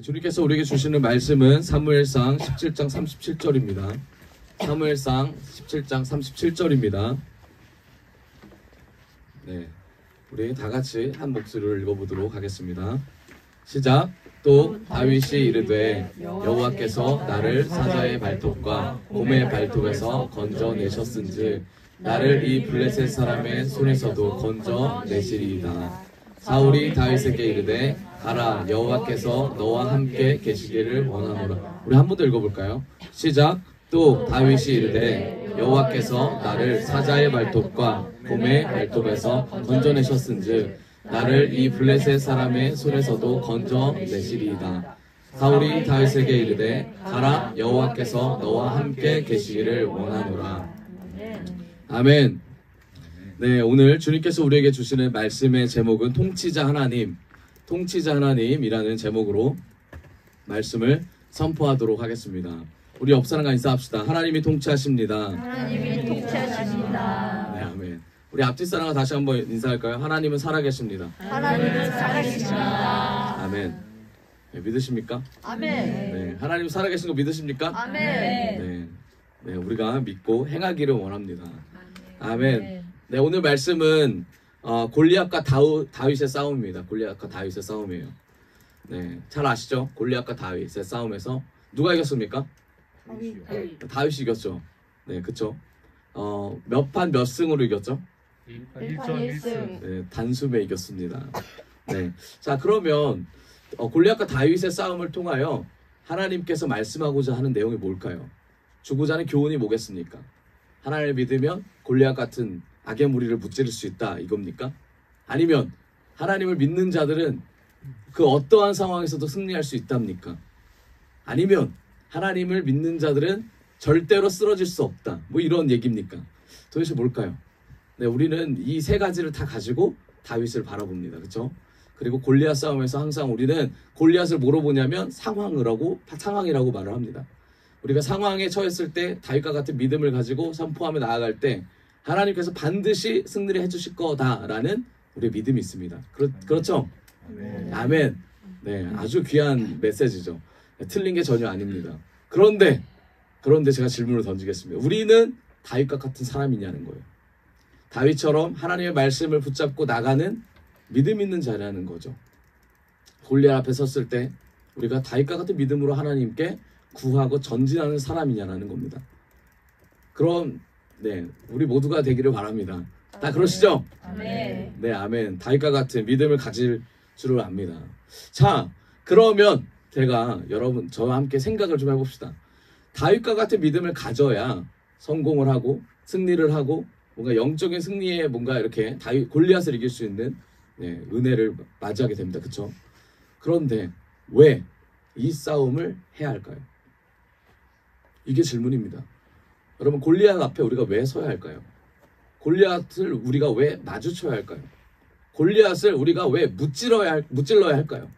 주님께서 우리에게 주시는 말씀은 사무엘상 17장 37절입니다. 사무엘상 17장 37절입니다. 네, 우리 다 같이 한 목소리를 읽어보도록 하겠습니다. 시작. 또 다윗이 이르되 여호와께서 나를 사자의 발톱과 곰의 발톱에서 건져내셨은즉 나를 이 블레셋 사람의 손에서도 건져내시리이다. 사울이 다윗에게 이르되 가라, 여호와께서 너와 함께 계시기를 원하노라. 우리 한 번 더 읽어볼까요? 시작. 또 다윗이 이르되 여호와께서 나를 사자의 발톱과 곰의 발톱에서 건져내셨은즉 나를 이 블레셋 사람의 손에서도 건져내시리이다. 사울이 다윗에게 이르되 가라, 여호와께서 너와 함께 계시기를 원하노라. 아멘. 네, 오늘 주님께서 우리에게 주시는 말씀의 제목은 통치자 하나님, 통치자 하나님이라는 제목으로 말씀을 선포하도록 하겠습니다. 우리 옆 사람과 인사합시다. 하나님이 통치하십니다. 하나님이 통치하십니다. 네, 아멘. 우리 앞뒤 사람과 다시 한번 인사할까요? 하나님은 살아계십니다. 하나님은 살아계십니다. 아멘. 네, 믿으십니까? 아멘. 네, 하나님 살아계신 거 믿으십니까? 아멘. 네, 네, 우리가 믿고 행하기를 원합니다. 아멘. 네, 오늘 말씀은 골리앗과 다윗의 싸움입니다. 골리앗과 다윗의 싸움이에요. 네, 잘 아시죠? 골리앗과 다윗의 싸움에서 누가 이겼습니까? 다윗이 이겼죠. 네, 그쵸? 몇 판 몇 승으로 이겼죠? 1판 1승. 네, 단숨에 이겼습니다. 네, 자, 그러면 골리앗과 다윗의 싸움을 통하여 하나님께서 말씀하고자 하는 내용이 뭘까요? 주고자 하는 교훈이 뭐겠습니까? 하나님을 믿으면 골리앗 같은 악의 무리를 무찌를 수 있다, 이겁니까? 아니면 하나님을 믿는 자들은 그 어떠한 상황에서도 승리할 수 있답니까? 아니면 하나님을 믿는 자들은 절대로 쓰러질 수 없다, 뭐 이런 얘기입니까? 도대체 뭘까요? 네, 우리는 이 세 가지를 다 가지고 다윗을 바라봅니다. 그렇죠? 그리고 골리앗 싸움에서 항상 우리는 골리앗을 뭐로 보냐면 상황이라고 말을 합니다. 우리가 상황에 처했을 때 다윗과 같은 믿음을 가지고 선포하며 나아갈 때 하나님께서 반드시 승리를 해주실 거다라는 우리의 믿음이 있습니다. 그렇죠? 아멘. 네, 아주 귀한 메시지죠. 틀린 게 전혀 아닙니다. 그런데 제가 질문을 던지겠습니다. 우리는 다윗과 같은 사람이냐는 거예요. 다윗처럼 하나님의 말씀을 붙잡고 나가는 믿음 있는 자라는 거죠. 골리앗 앞에 섰을 때 우리가 다윗과 같은 믿음으로 하나님께 구하고 전진하는 사람이냐라는 겁니다. 그럼 네, 우리 모두가 되기를 바랍니다. 다 그러시죠? 아멘. 네, 아멘. 다윗과 같은 믿음을 가질 줄을 압니다. 자, 그러면 저와 함께 생각을 좀 해봅시다. 다윗과 같은 믿음을 가져야 성공을 하고 승리를 하고 뭔가 영적인 승리에 뭔가 이렇게 골리앗을 이길 수 있는 은혜를 맞이하게 됩니다. 그렇죠? 그런데 왜 이 싸움을 해야 할까요? 이게 질문입니다. 여러분, 골리앗 앞에 우리가 왜 서야 할까요? 골리앗을 우리가 왜 마주쳐야 할까요? 골리앗을 우리가 왜 무찔러야 할까요?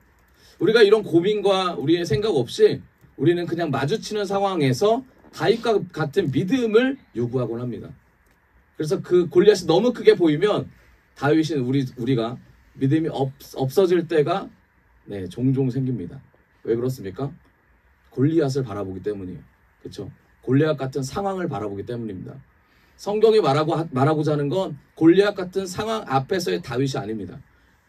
우리가 이런 고민과 우리의 생각 없이 우리는 그냥 마주치는 상황에서 다윗과 같은 믿음을 요구하곤 합니다. 그래서 그 골리앗이 너무 크게 보이면 다윗은 우리가 믿음이 없어질 때가 종종 생깁니다. 왜 그렇습니까? 골리앗을 바라보기 때문이에요. 그렇죠? 골리앗 같은 상황을 바라보기 때문입니다. 성경이 말하고자 하는 건 골리앗 같은 상황 앞에서의 다윗이 아닙니다.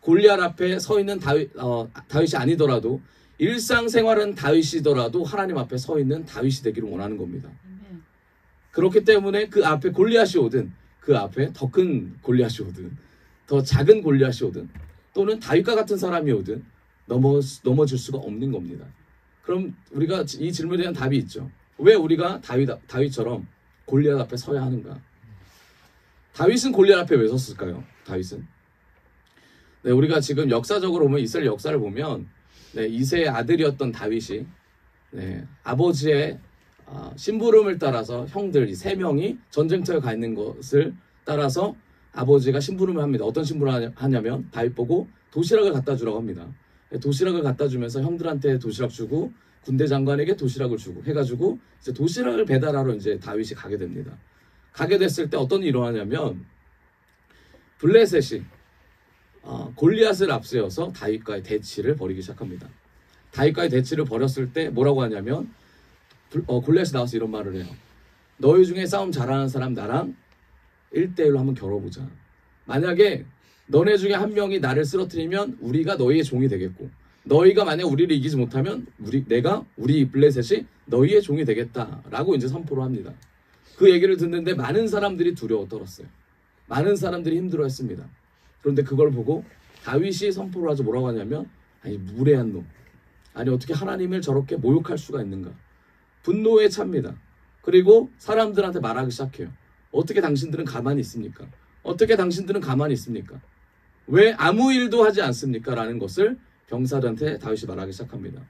골리앗 앞에 서 있는 다윗이 아니더라도 일상생활은 다윗이더라도 하나님 앞에 서 있는 다윗이 되기를 원하는 겁니다. 그렇기 때문에 그 앞에 골리앗이 오든 그 앞에 더 큰 골리앗이 오든 더 작은 골리앗이 오든 또는 다윗과 같은 사람이 오든 넘어질 수가 없는 겁니다. 그럼 우리가 이 질문에 대한 답이 있죠. 왜 우리가 다윗처럼 골리앗 앞에 서야 하는가? 다윗은 골리앗 앞에 왜 섰을까요? 다윗은? 네, 우리가 지금 역사적으로 보면 이스라엘 역사를 보면 이새의 아들이었던 다윗이 아버지의 심부름을 따라서 형들 이 세 명이 전쟁터에 가 있는 것을 따라서 아버지가 심부름을 합니다. 어떤 심부름을 하냐면 다윗 보고 도시락을 갖다 주라고 합니다. 도시락을 갖다 주면서 형들한테 도시락 주고 군대 장관에게 도시락을 주고 해가지고 이제 도시락을 배달하러 이제 다윗이 가게 됩니다. 가게 됐을 때 어떤 일이 일어나냐면 블레셋이 골리앗을 앞세워서 다윗과의 대치를 벌이기 시작합니다. 다윗과의 대치를 벌였을 때 뭐라고 하냐면 골리앗이 나와서 이런 말을 해요. 너희 중에 싸움 잘하는 사람 나랑 1대1로 한번 겨뤄보자. 만약에 너네 중에 한 명이 나를 쓰러뜨리면 우리가 너희의 종이 되겠고, 너희가 만약 우리를 이기지 못하면 우리 블레셋이 너희의 종이 되겠다라고 이제 선포를 합니다. 그 얘기를 듣는데 많은 사람들이 두려워 떨었어요. 많은 사람들이 힘들어했습니다. 그런데 그걸 보고 다윗이 선포를 하죠. 뭐라고 하냐면, 아니 무례한 놈, 아니 어떻게 하나님을 저렇게 모욕할 수가 있는가. 분노에 찹니다. 그리고 사람들한테 말하기 시작해요. 어떻게 당신들은 가만히 있습니까? 어떻게 당신들은 가만히 있습니까? 왜 아무 일도 하지 않습니까? 라는 것을 병사들한테 다윗이 말하기 시작합니다.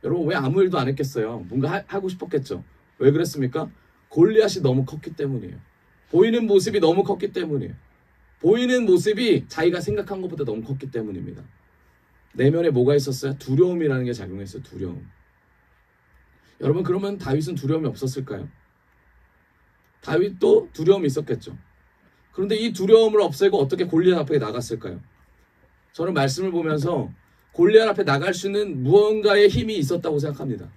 여러분, 왜 아무 일도 안 했겠어요? 뭔가 하고 싶었겠죠. 왜 그랬습니까? 골리앗이 너무 컸기 때문이에요. 보이는 모습이 너무 컸기 때문이에요. 보이는 모습이 자기가 생각한 것보다 너무 컸기 때문입니다. 내면에 뭐가 있었어요? 두려움이라는 게 작용했어요. 두려움. 여러분, 그러면 다윗은 두려움이 없었을까요? 다윗도 두려움이 있었겠죠. 그런데 이 두려움을 없애고 어떻게 골리앗 앞에 나갔을까요? 저는 말씀을 보면서 골리앗 앞에 나갈 수 있는 무언가의 힘이 있었다고 생각합니다.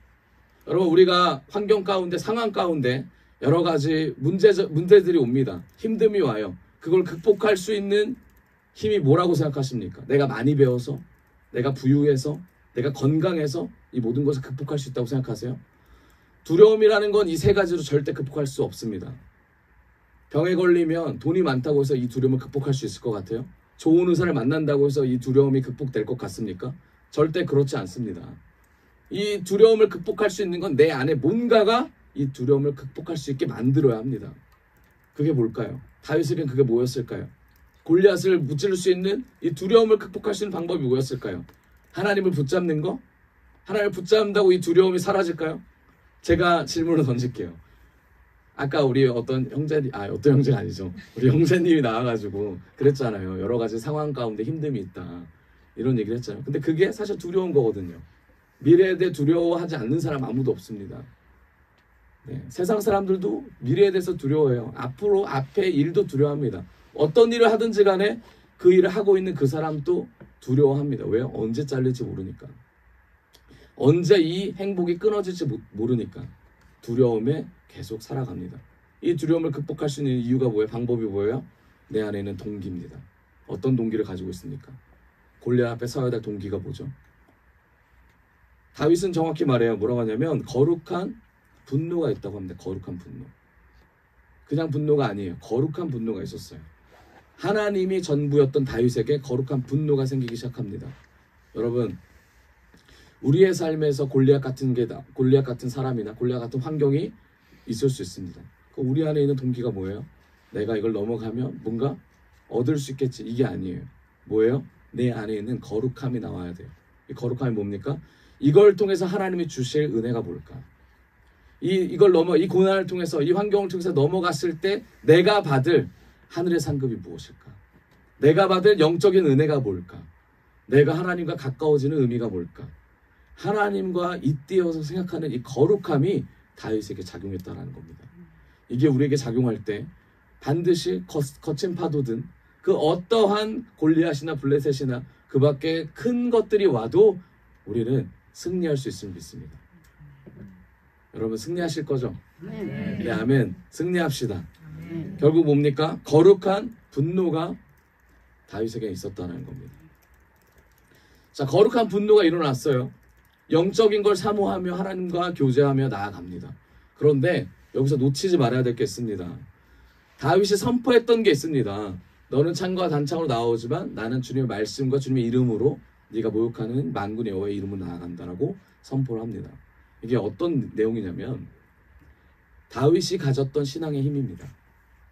여러분, 우리가 환경 가운데, 상황 가운데 여러 가지 문제들이 옵니다. 힘듦이 와요. 그걸 극복할 수 있는 힘이 뭐라고 생각하십니까? 내가 많이 배워서, 내가 부유해서, 내가 건강해서 이 모든 것을 극복할 수 있다고 생각하세요? 두려움이라는 건 이 세 가지로 절대 극복할 수 없습니다. 병에 걸리면 돈이 많다고 해서 이 두려움을 극복할 수 있을 것 같아요? 좋은 의사를 만난다고 해서 이 두려움이 극복될 것 같습니까? 절대 그렇지 않습니다. 이 두려움을 극복할 수 있는 건 내 안에 뭔가가 이 두려움을 극복할 수 있게 만들어야 합니다. 그게 뭘까요? 다윗에겐 그게 뭐였을까요? 골리앗을 무찌를 수 있는 이 두려움을 극복할 수 있는 방법이 뭐였을까요? 하나님을 붙잡는 거? 하나님을 붙잡는다고 이 두려움이 사라질까요? 제가 질문을 던질게요. 아까 우리 어떤 형제가 아니죠. 우리 형제님이 나와가지고 그랬잖아요. 여러 가지 상황 가운데 힘듦이 있다. 이런 얘기를 했잖아요. 근데 그게 사실 두려운 거거든요. 미래에 대해 두려워하지 않는 사람 아무도 없습니다. 네, 세상 사람들도 미래에 대해서 두려워해요. 앞의 일도 두려워합니다. 어떤 일을 하든지 간에 그 일을 하고 있는 그 사람도 두려워합니다. 왜요? 언제 잘릴지 모르니까. 언제 이 행복이 끊어질지 모르니까 두려움에 계속 살아갑니다. 이 두려움을 극복할 수 있는 이유가 뭐예요? 방법이 뭐예요? 내 안에 있는 동기입니다. 어떤 동기를 가지고 있습니까? 골리앗 앞에 서야 될 동기가 뭐죠? 다윗은 정확히 말해요. 뭐라고 하냐면 거룩한 분노가 있다고 합니다. 거룩한 분노. 그냥 분노가 아니에요. 거룩한 분노가 있었어요. 하나님이 전부였던 다윗에게 거룩한 분노가 생기기 시작합니다. 여러분, 우리의 삶에서 골리앗 같은 사람이나 골리앗 같은 환경이 있을 수 있습니다. 우리 안에 있는 동기가 뭐예요? 내가 이걸 넘어가면 뭔가 얻을 수 있겠지. 이게 아니에요. 뭐예요? 내 안에 있는 거룩함이 나와야 돼요. 이 거룩함이 뭡니까? 이걸 통해서 하나님이 주실 은혜가 뭘까? 이 고난을 통해서, 이 환경을 통해서 넘어갔을 때 내가 받을 하늘의 상급이 무엇일까? 내가 받을 영적인 은혜가 뭘까? 내가 하나님과 가까워지는 의미가 뭘까? 하나님과 잇대어서 생각하는 이 거룩함이 다윗에게 작용했다는 겁니다. 이게 우리에게 작용할 때 반드시 거친 파도든 그 어떠한 골리앗이나 블레셋이나 그 밖에 큰 것들이 와도 우리는 승리할 수 있음을 믿습니다. 여러분, 승리하실 거죠? 네, 아멘. 승리합시다. 결국 뭡니까? 거룩한 분노가 다윗에게 있었다는 겁니다. 자, 거룩한 분노가 일어났어요. 영적인 걸 사모하며 하나님과 교제하며 나아갑니다. 그런데 여기서 놓치지 말아야 될 게 있습니다. 다윗이 선포했던 게 있습니다. 너는 창과 단창으로 나오지만 나는 주님의 말씀과 주님의 이름으로 네가 모욕하는 만군의 여호와의 이름으로 나아간다라고 선포를 합니다. 이게 어떤 내용이냐면 다윗이 가졌던 신앙의 힘입니다.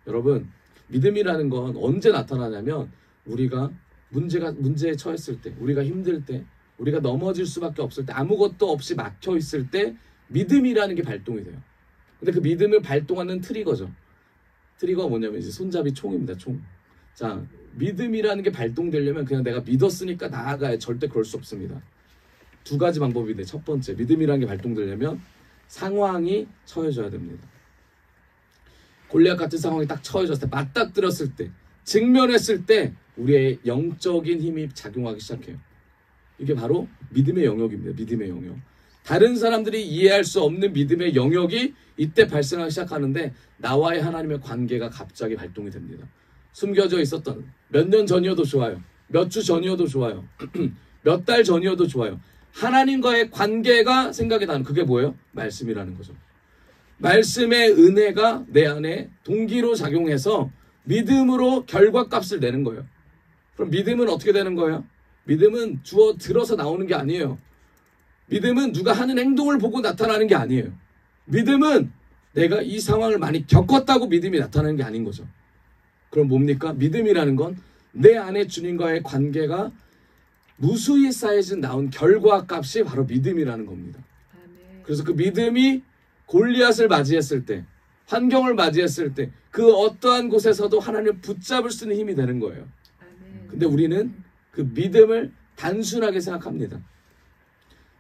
여러분, 믿음이라는 건 언제 나타나냐면 우리가 문제에 처했을 때, 우리가 힘들 때, 우리가 넘어질 수밖에 없을 때, 아무것도 없이 막혀 있을 때 믿음이라는 게 발동이 돼요. 근데 그 믿음을 발동하는 트리거죠. 트리거가 뭐냐면 이제 손잡이 총입니다. 총. 자, 믿음이라는 게 발동되려면 그냥 내가 믿었으니까 나아가야. 절대 그럴 수 없습니다. 두 가지 방법이 돼. 첫 번째, 믿음이라는 게 발동되려면 상황이 처해져야 됩니다. 골리앗 같은 상황이 딱 처해졌을 때, 맞닥뜨렸을 때, 직면했을 때 우리의 영적인 힘이 작용하기 시작해요. 이게 바로 믿음의 영역입니다. 믿음의 영역. 다른 사람들이 이해할 수 없는 믿음의 영역이 이때 발생하기 시작하는데 나와의 하나님의 관계가 갑자기 발동이 됩니다. 숨겨져 있었던 몇 년 전이어도 좋아요. 몇 주 전이어도 좋아요. 몇 달 전이어도 좋아요. 하나님과의 관계가 생각이 나는 그게 뭐예요? 말씀이라는 거죠. 말씀의 은혜가 내 안에 동기로 작용해서 믿음으로 결과값을 내는 거예요. 그럼 믿음은 어떻게 되는 거예요? 믿음은 주어 들어서 나오는 게 아니에요. 믿음은 누가 하는 행동을 보고 나타나는 게 아니에요. 믿음은 내가 이 상황을 많이 겪었다고 믿음이 나타나는 게 아닌 거죠. 그럼 뭡니까? 믿음이라는 건 내 안에 주님과의 관계가 무수히 쌓여진 나온 결과값이 바로 믿음이라는 겁니다. 그래서 그 믿음이 골리앗을 맞이했을 때, 환경을 맞이했을 때 그 어떠한 곳에서도 하나님을 붙잡을 수 있는 힘이 되는 거예요. 근데 우리는 그 믿음을 단순하게 생각합니다.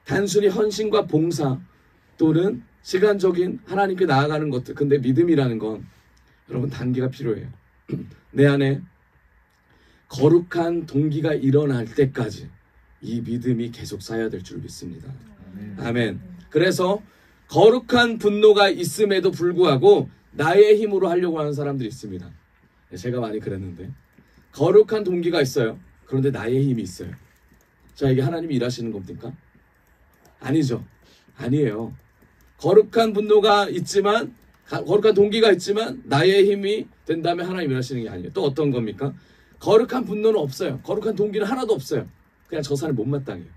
단순히 헌신과 봉사 또는 시간적인 하나님께 나아가는 것들. 근데 믿음이라는 건 여러분 단계가 필요해요. 내 안에 거룩한 동기가 일어날 때까지 이 믿음이 계속 쌓여야 될 줄 믿습니다. 아멘. 그래서 거룩한 분노가 있음에도 불구하고 나의 힘으로 하려고 하는 사람들이 있습니다. 제가 많이 그랬는데 거룩한 동기가 있어요. 그런데 나의 힘이 있어요. 자, 이게 하나님이 일하시는 겁니까? 아니죠. 아니에요. 거룩한 분노가 있지만 거룩한 동기가 있지만 나의 힘이 된다면 하나님 일하시는 게 아니에요. 또 어떤 겁니까? 거룩한 분노는 없어요. 거룩한 동기는 하나도 없어요. 그냥 저 사람이 못마땅해요.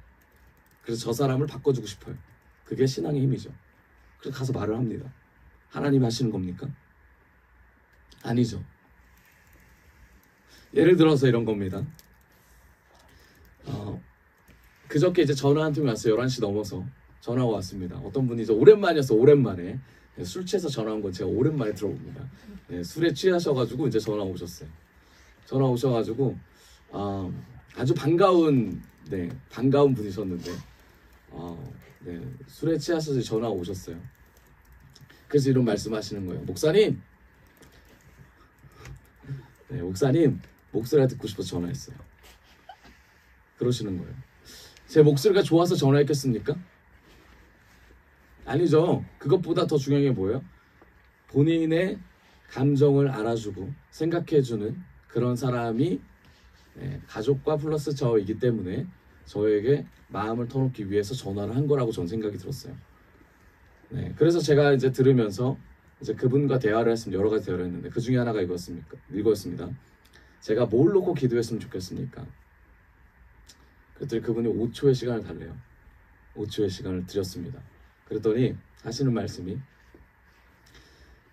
그래서 저 사람을 바꿔주고 싶어요. 그게 신앙의 힘이죠. 그래서 가서 말을 합니다. 하나님 하시는 겁니까? 아니죠. 예를 들어서 이런 겁니다. 그저께 이제 전화 한 통이 왔어요. 11시 넘어서 전화가 왔습니다. 어떤 분이 오랜만이어서 오랜만에 술 취해서 전화 온 건 제가 오랜만에 들어봅니다. 술에 취하셔가지고 이제 전화 오셨어요. 전화 오셔가지고 아주 반가운 분이셨는데 술에 취하셔서 전화 오셨어요. 그래서 이런 말씀하시는 거예요. 목사님, 목사님 목소리가 듣고 싶어서 전화했어요. 그러시는 거예요. 제 목소리가 좋아서 전화했겠습니까? 아니죠. 그것보다 더 중요한 게 뭐예요? 본인의 감정을 알아주고 생각해주는 그런 사람이 가족과 플러스 저이기 때문에 저에게 마음을 터놓기 위해서 전화를 한 거라고 전 생각이 들었어요. 그래서 제가 이제 들으면서 이제 그분과 대화를 했습니다. 여러 가지 대화를 했는데 그 중에 하나가 이거였습니다. 제가 뭘 놓고 기도했으면 좋겠습니까? 그랬더니 그분이 5초의 시간을 달래요. 5초의 시간을 드렸습니다. 그랬더니 하시는 말씀이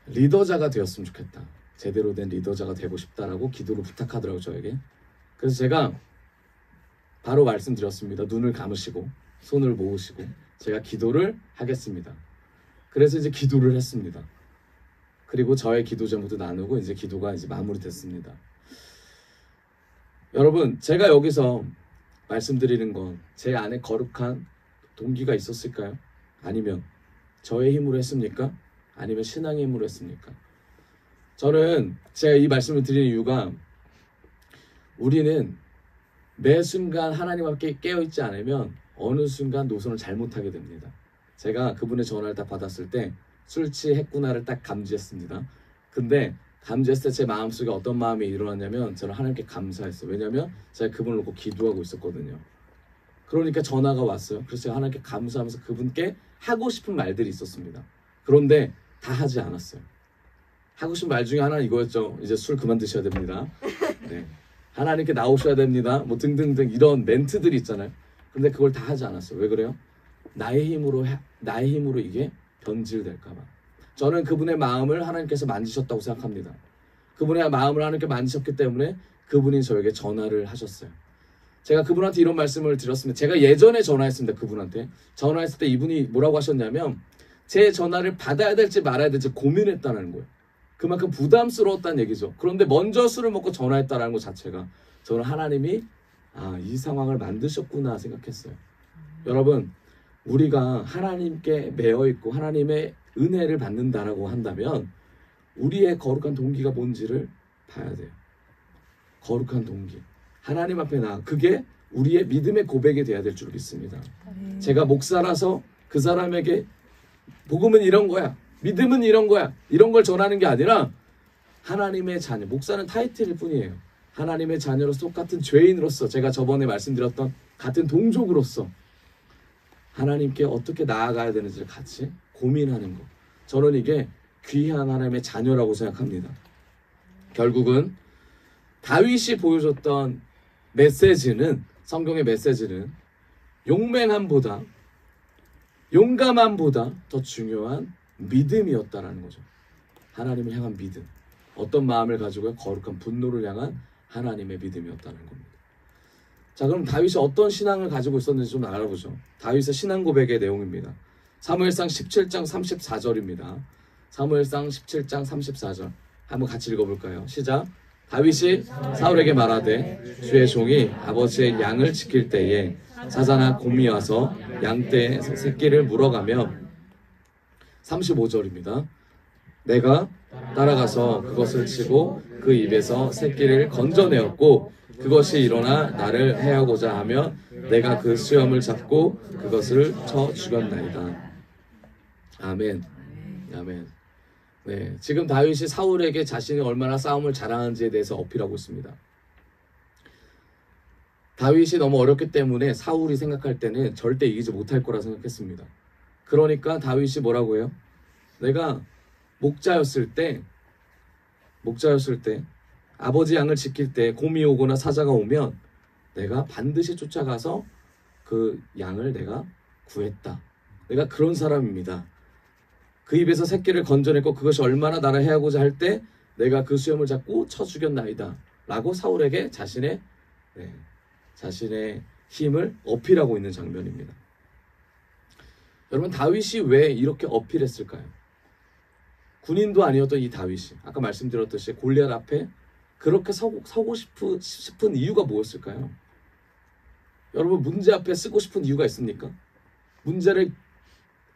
리더자가 되었으면 좋겠다. 제대로 된 리더자가 되고 싶다라고 기도를 부탁하더라고요, 저에게. 그래서 제가 바로 말씀드렸습니다. 눈을 감으시고 손을 모으시고 제가 기도를 하겠습니다. 그래서 이제 기도를 했습니다. 그리고 저의 기도 제목도 나누고 이제 기도가 이제 마무리됐습니다. 여러분, 제가 여기서 말씀드리는 건 제 안에 거룩한 동기가 있었을까요? 아니면 저의 힘으로 했습니까? 아니면 신앙의 힘으로 했습니까? 저는 제가 이 말씀을 드리는 이유가 우리는 매 순간 하나님 앞에 깨어있지 않으면 어느 순간 노선을 잘못하게 됩니다. 제가 그분의 전화를 딱 받았을 때 술 취했구나를 딱 감지했습니다. 근데 감지했을 때 제 마음속에 어떤 마음이 일어났냐면 저는 하나님께 감사했어요. 왜냐하면 제가 그분을 놓고 기도하고 있었거든요. 그러니까 전화가 왔어요. 그래서 제가 하나님께 감사하면서 그분께 하고 싶은 말들이 있었습니다. 그런데 다 하지 않았어요. 하고 싶은 말 중에 하나는 이거였죠. 이제 술 그만 드셔야 됩니다. 하나님께 나오셔야 됩니다. 뭐 등등등 이런 멘트들이 있잖아요. 근데 그걸 다 하지 않았어요. 왜 그래요? 나의 힘으로 이게 변질될까 봐. 저는 그분의 마음을 하나님께서 만지셨다고 생각합니다. 그분의 마음을 하나님께 만지셨기 때문에 그분이 저에게 전화를 하셨어요. 제가 그분한테 이런 말씀을 드렸습니다. 제가 예전에 전화했습니다. 그분한테. 전화했을 때 이분이 뭐라고 하셨냐면 제 전화를 받아야 될지 말아야 될지 고민했다는 거예요. 그만큼 부담스러웠다는 얘기죠. 그런데 먼저 술을 먹고 전화했다는 것 자체가 저는 하나님이 이 상황을 만드셨구나 생각했어요. 여러분, 우리가 하나님께 매어있고 하나님의 은혜를 받는다라고 한다면 우리의 거룩한 동기가 뭔지를 봐야 돼요. 거룩한 동기. 하나님 앞에 그게 우리의 믿음의 고백이 돼야 될 줄 믿습니다. 제가 목사라서 그 사람에게 복음은 이런 거야, 믿음은 이런 거야, 이런 걸 전하는 게 아니라 하나님의 자녀, 목사는 타이틀일 뿐이에요. 하나님의 자녀로서 똑같은 죄인으로서, 제가 저번에 말씀드렸던 같은 동족으로서 하나님께 어떻게 나아가야 되는지를 같이 고민하는 것, 저는 이게 귀한 하나님의 자녀라고 생각합니다. 결국은 다윗이 보여줬던 메시지는, 성경의 메시지는 용맹함보다, 용감함보다 더 중요한 믿음이었다라는 거죠. 하나님을 향한 믿음, 어떤 마음을 가지고요? 거룩한 분노를 향한 하나님의 믿음이었다는 겁니다. 자, 그럼 다윗이 어떤 신앙을 가지고 있었는지 좀 알아보죠. 다윗의 신앙 고백의 내용입니다. 사무엘상 17장 34절입니다. 사무엘상 17장 34절 한번 같이 읽어볼까요? 시작. 다윗이 사울에게 말하되 주의 종이 아버지의 양을 지킬 때에 사자나 곰이 와서 양떼에서 새끼를 물어가며, 35절입니다. 내가 따라가서 그것을 치고 그 입에서 새끼를 건져내었고 그것이 일어나 나를 해하고자 하며 내가 그 수염을 잡고 그것을 쳐 죽였나이다. 아멘. 아멘. 네, 지금 다윗이 사울에게 자신이 얼마나 싸움을 잘하는지에 대해서 어필하고 있습니다. 다윗이 너무 어렵기 때문에 사울이 생각할 때는 절대 이기지 못할 거라 생각했습니다. 그러니까 다윗이 뭐라고 해요? 내가 목자였을 때 아버지 양을 지킬 때 곰이 오거나 사자가 오면 내가 반드시 쫓아가서 그 양을 내가 구했다. 내가 그런 사람입니다. 그 입에서 새끼를 건져냈고 그것이 얼마나 나를 해하고자 할 때 내가 그 수염을 잡고 쳐 죽였나이다 라고 사울에게 자신의 힘을 어필하고 있는 장면입니다. 여러분, 다윗이 왜 이렇게 어필했을까요? 군인도 아니었던 이 다윗이 아까 말씀드렸듯이 골리앗 앞에 그렇게 서고 싶은 이유가 뭐였을까요? 여러분, 문제 앞에 쓰고 싶은 이유가 있습니까?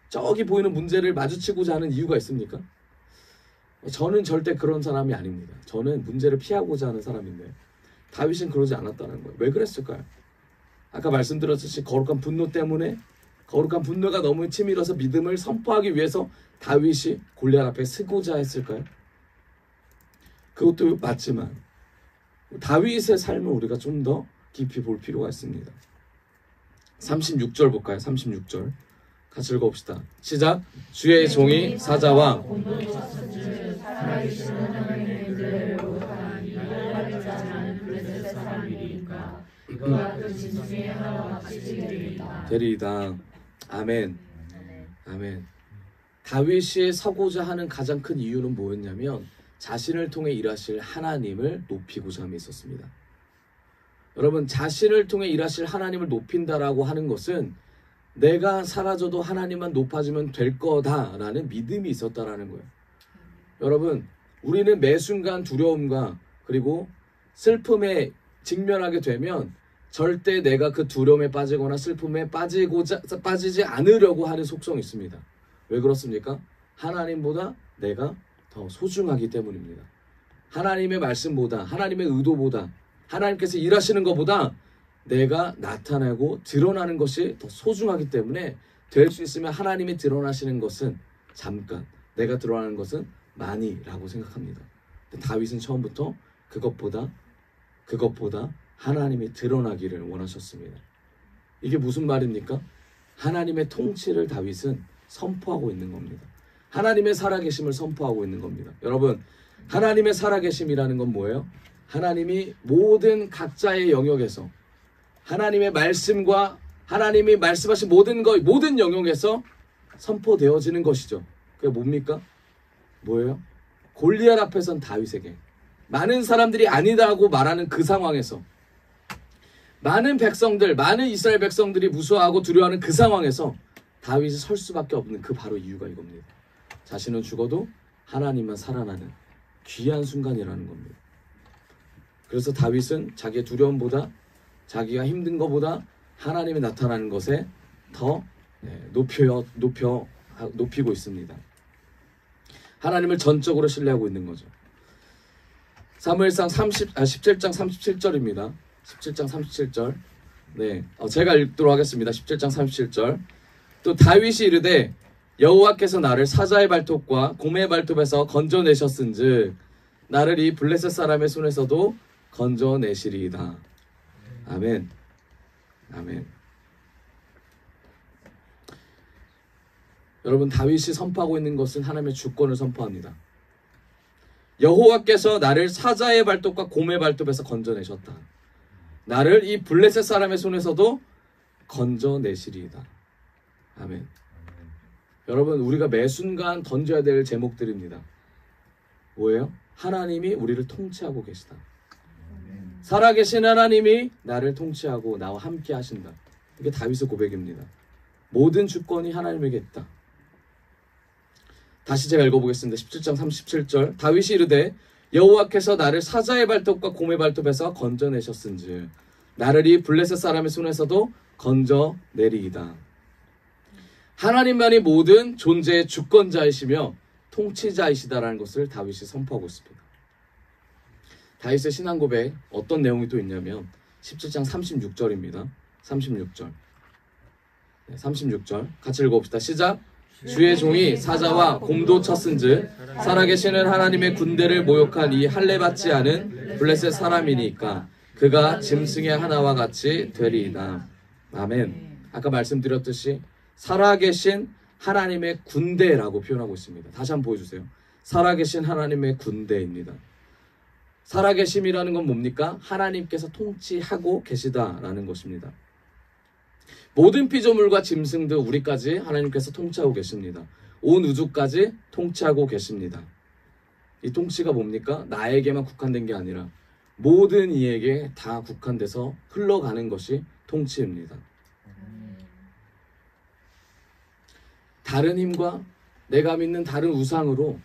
저기 보이는 문제를 마주치고자 하는 이유가 있습니까? 저는 절대 그런 사람이 아닙니다. 저는 문제를 피하고자 하는 사람인데 다윗은 그러지 않았다는 거예요. 왜 그랬을까요? 아까 말씀드렸듯이 거룩한 분노 때문에, 거룩한 분노가 너무 치밀어서 믿음을 선포하기 위해서 다윗이 골리앗 앞에 서고자 했을까요? 그것도 맞지만 다윗의 삶을 우리가 좀 더 깊이 볼 필요가 있습니다. 36절 볼까요? 36절 같이 읽어봅시다. 시작. 주의 종이 사자와 되리이다. 아멘. 아멘. 다윗이 서고자 하는 가장 큰 이유는 뭐였냐면 자신을 통해 일하실 하나님을 높이고자 함에 있었습니다. 여러분, 자신을 통해 일하실 하나님을 높인다라고 하는 것은 내가 사라져도 하나님만 높아지면 될 거다라는 믿음이 있었다라는 거예요. 여러분, 우리는 매 순간 두려움과 그리고 슬픔에 직면하게 되면 절대 내가 그 두려움에 빠지거나 슬픔에 빠지지 않으려고 하는 속성이 있습니다. 왜 그렇습니까? 하나님보다 내가 더 소중하기 때문입니다. 하나님의 말씀보다, 하나님의 의도보다, 하나님께서 일하시는 것보다 내가 나타나고 드러나는 것이 더 소중하기 때문에 될 수 있으면 하나님이 드러나시는 것은 잠깐, 내가 드러나는 것은 많이라고 생각합니다. 다윗은 처음부터 그것보다 하나님이 드러나기를 원하셨습니다. 이게 무슨 말입니까? 하나님의 통치를 다윗은 선포하고 있는 겁니다. 하나님의 살아계심을 선포하고 있는 겁니다. 여러분, 하나님의 살아계심이라는 건 뭐예요? 하나님이 모든 각자의 영역에서 하나님의 말씀과 하나님이 말씀하신 모든 영역에서 선포되어지는 것이죠. 그게 뭡니까? 뭐예요? 골리앗 앞에선 다윗에게, 많은 사람들이 아니다고 말하는 그 상황에서, 많은 이스라엘 백성들이 무서워하고 두려워하는 그 상황에서 다윗이 설 수밖에 없는 그 바로 이유가 이겁니다. 자신은 죽어도 하나님만 살아나는 귀한 순간이라는 겁니다. 그래서 다윗은 자기의 두려움보다, 자기가 힘든 것보다 하나님이 나타나는 것에 더 높이고 있습니다. 하나님을 전적으로 신뢰하고 있는 거죠. 사무엘상 17장 37절입니다. 17장 37절 네, 제가 읽도록 하겠습니다. 17장 37절. 또 다윗이 이르되 여호와께서 나를 사자의 발톱과 곰의 발톱에서 건져내셨은즉 나를 이 블레셋 사람의 손에서도 건져내시리이다. 아멘. 아멘. 여러분, 다윗이 선포하고 있는 것은 하나님의 주권을 선포합니다. 여호와께서 나를 사자의 발톱과 곰의 발톱에서 건져내셨다. 나를 이 블레셋 사람의 손에서도 건져내시리이다. 아멘. 여러분, 우리가 매 순간 던져야 될 제목들입니다. 뭐예요? 하나님이 우리를 통치하고 계시다. 살아계신 하나님이 나를 통치하고 나와 함께 하신다. 이게 다윗의 고백입니다. 모든 주권이 하나님에게 있다. 다시 제가 읽어보겠습니다. 17장 37절. 다윗이 이르되 여호와께서 나를 사자의 발톱과 곰의 발톱에서 건져내셨은즉 나를 이 블레셋 사람의 손에서도 건져내리이다. 하나님만이 모든 존재의 주권자이시며 통치자이시다라는 것을 다윗이 선포하고 있습니다. 다윗의 신앙 고백 어떤 내용이 또 있냐면 17장 36절입니다. 36절. 네, 36절 같이 읽어봅시다. 시작. 주의 종이 사자와 곰도 쳤은즉 살아계시는 하나님의 군대를 모욕한 이 할례받지 않은 블레셋 사람이니까 그가 짐승의 하나와 같이 되리이다. 아멘. 아까 말씀드렸듯이 살아계신 하나님의 군대라고 표현하고 있습니다. 다시 한번 보여주세요. 살아계신 하나님의 군대입니다. 살아계심이라는 건 뭡니까? 하나님께서 통치하고 계시다라는 것입니다. 모든 피조물과 짐승들 우리까지 하나님께서 통치하고 계십니다. 온 우주까지 통치하고 계십니다. 이 통치가 뭡니까? 나에게만 국한된 게 아니라 모든 이에게 다 국한돼서 흘러가는 것이 통치입니다. 다른 힘과 내가 믿는 다른 우상으로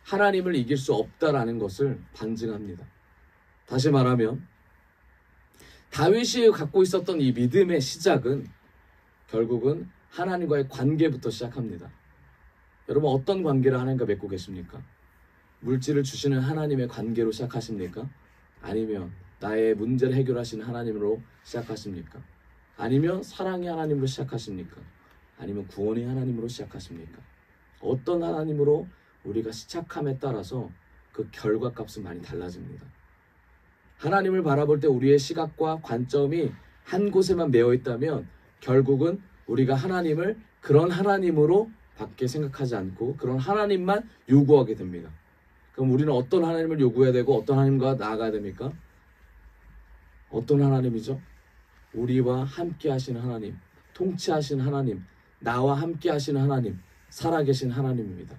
하나님을 이길 수 없다라는 것을 반증합니다. 다시 말하면 다윗이 갖고 있었던 이 믿음의 시작은 결국은 하나님과의 관계부터 시작합니다. 여러분, 어떤 관계를 하나님과 맺고 계십니까? 물질을 주시는 하나님의 관계로 시작하십니까? 아니면 나의 문제를 해결하시는 하나님으로 시작하십니까? 아니면 사랑의 하나님으로 시작하십니까? 아니면 구원의 하나님으로 시작하십니까? 어떤 하나님으로 우리가 시작함에 따라서 그 결과값은 많이 달라집니다. 하나님을 바라볼 때 우리의 시각과 관점이 한 곳에만 매여 있다면 결국은 우리가 하나님을 그런 하나님으로 밖에 생각하지 않고 그런 하나님만 요구하게 됩니다. 그럼 우리는 어떤 하나님을 요구해야 되고 어떤 하나님과 나아가야 됩니까? 어떤 하나님이죠? 우리와 함께 하시는 하나님, 통치하시는 하나님, 나와 함께 하시는 하나님, 살아계신 하나님입니다.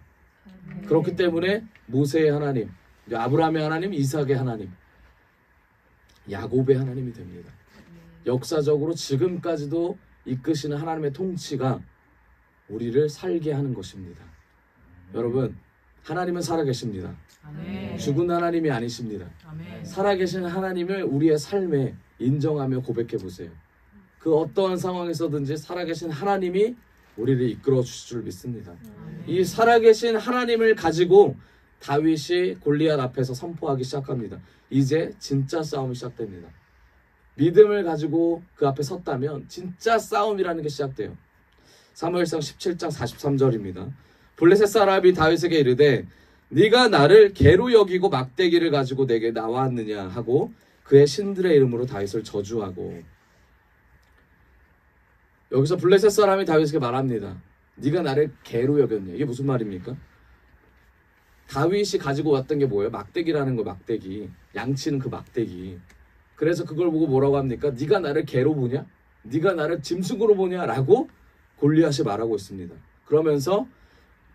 그렇기 때문에 모세의 하나님, 아브라함의 하나님, 이삭의 하나님, 야곱의 하나님이 됩니다. 역사적으로 지금까지도 이끄시는 하나님의 통치가 우리를 살게 하는 것입니다. 여러분, 하나님은 살아계십니다. 아멘. 죽은 하나님이 아니십니다. 아멘. 살아계신 하나님을 우리의 삶에 인정하며 고백해 보세요. 그 어떠한 상황에서든지 살아계신 하나님이 우리를 이끌어 주실 줄 믿습니다. 이 살아계신 하나님을 가지고 다윗이 골리앗 앞에서 선포하기 시작합니다. 이제 진짜 싸움이 시작됩니다. 믿음을 가지고 그 앞에 섰다면 진짜 싸움이라는 게 시작돼요. 사무엘상 17장 43절입니다. 블레셋 사람이 다윗에게 이르되 네가 나를 개로 여기고 막대기를 가지고 내게 나왔느냐 하고 그의 신들의 이름으로 다윗을 저주하고. 여기서 블레셋 사람이 다윗에게 말합니다. 네가 나를 개로 여겼냐. 이게 무슨 말입니까? 다윗이 가지고 왔던 게 뭐예요? 막대기라는 거. 막대기. 양치는 그 막대기. 그래서 그걸 보고 뭐라고 합니까? 네가 나를 개로 보냐? 네가 나를 짐승으로 보냐? 라고 골리앗이 말하고 있습니다. 그러면서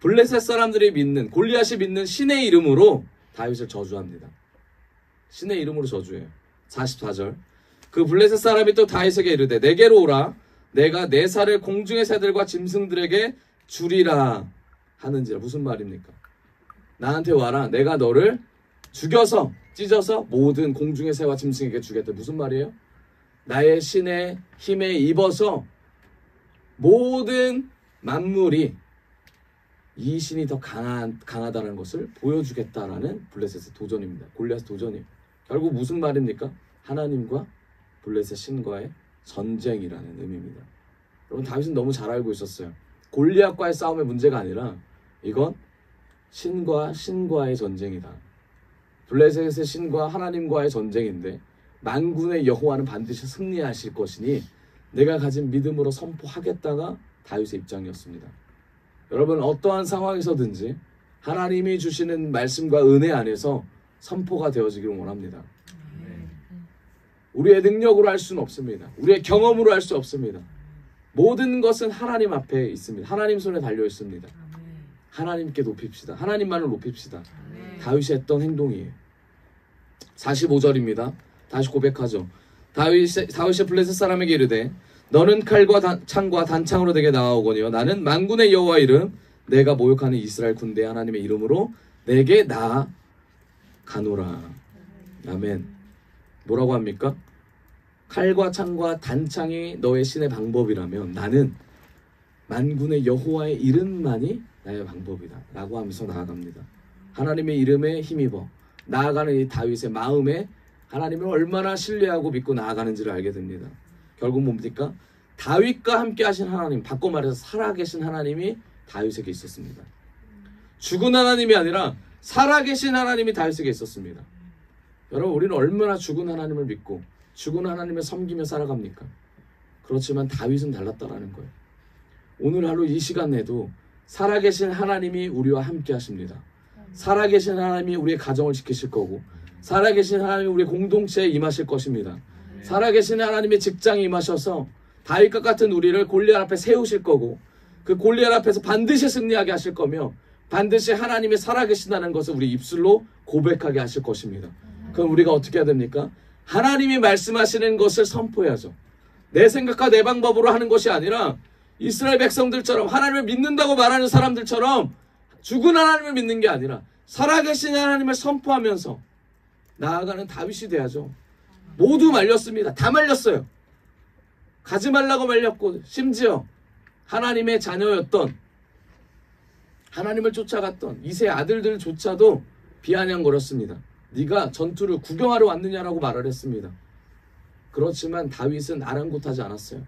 블레셋 사람들이 믿는, 골리앗이 믿는 신의 이름으로 다윗을 저주합니다. 신의 이름으로 저주해요. 44절. 그 블레셋 사람이 또 다윗에게 이르되 내게로 오라. 내가 내 살을 공중의 새들과 짐승들에게 주리라 하는지라. 무슨 말입니까? 나한테 와라. 내가 너를 죽여서 찢어서 모든 공중의 새와 짐승에게 주겠다. 무슨 말이에요? 나의 신의 힘에 입어서 모든 만물이 이 신이 더 강하다는 것을 보여주겠다라는 블레셋의 도전입니다. 골리앗의 도전이에요. 결국 무슨 말입니까? 하나님과 블레셋 신과의 전쟁이라는 의미입니다. 여러분, 다윗은 너무 잘 알고 있었어요. 골리앗과의 싸움의 문제가 아니라 이건 신과 신과의 전쟁이다. 블레셋의 신과 하나님과의 전쟁인데 만군의 여호와는 반드시 승리하실 것이니 내가 가진 믿음으로 선포하겠다가 다윗의 입장이었습니다. 여러분, 어떠한 상황에서든지 하나님이 주시는 말씀과 은혜 안에서 선포가 되어지기를 원합니다. 우리의 능력으로 할 수는 없습니다. 우리의 경험으로 할 수 없습니다. 모든 것은 하나님 앞에 있습니다. 하나님 손에 달려 있습니다. 하나님께 높입시다. 하나님만을 높입시다. 다윗이 했던 행동이에요. 45절입니다. 다시 고백하죠. 다윗이 블레셋 사람에게 이르되 너는 칼과 창과 단창으로 내게 나아오거니와 나는 만군의 여호와 이름 내가 모욕하는 이스라엘 군대 하나님의 이름으로 내게 나아가노라. 아멘. 뭐라고 합니까? 칼과 창과 단창이 너의 신의 방법이라면 나는 만군의 여호와의 이름만이 나의 방법이다 라고 하면서 나아갑니다. 하나님의 이름에 힘입어 나아가는 이 다윗의 마음에 하나님을 얼마나 신뢰하고 믿고 나아가는지를 알게 됩니다. 결국 뭡니까? 다윗과 함께 하신 하나님, 바꿔 말해서 살아계신 하나님이 다윗에게 있었습니다. 죽은 하나님이 아니라 살아계신 하나님이 다윗에게 있었습니다. 여러분, 우리는 얼마나 죽은 하나님을 믿고 죽은 하나님을 섬기며 살아갑니까? 그렇지만 다윗은 달랐다라는 거예요. 오늘 하루 이 시간에도 살아계신 하나님이 우리와 함께 하십니다. 살아계신 하나님이 우리의 가정을 지키실 거고 살아계신 하나님이 우리의 공동체에 임하실 것입니다. 살아계신 하나님의 직장에 임하셔서 다윗과 같은 우리를 골리앗 앞에 세우실 거고 그 골리앗 앞에서 반드시 승리하게 하실 거며 반드시 하나님이 살아계신다는 것을 우리 입술로 고백하게 하실 것입니다. 그럼 우리가 어떻게 해야 됩니까? 하나님이 말씀하시는 것을 선포해야죠. 내 생각과 내 방법으로 하는 것이 아니라 이스라엘 백성들처럼 하나님을 믿는다고 말하는 사람들처럼 죽은 하나님을 믿는 게 아니라 살아계신 하나님을 선포하면서 나아가는 다윗이 돼야죠. 모두 말렸습니다. 다 말렸어요. 가지 말라고 말렸고 심지어 하나님의 자녀였던 하나님을 쫓아갔던 이세 아들들조차도 비아냥거렸습니다. 네가 전투를 구경하러 왔느냐라고 말을 했습니다. 그렇지만 다윗은 아랑곳하지 않았어요.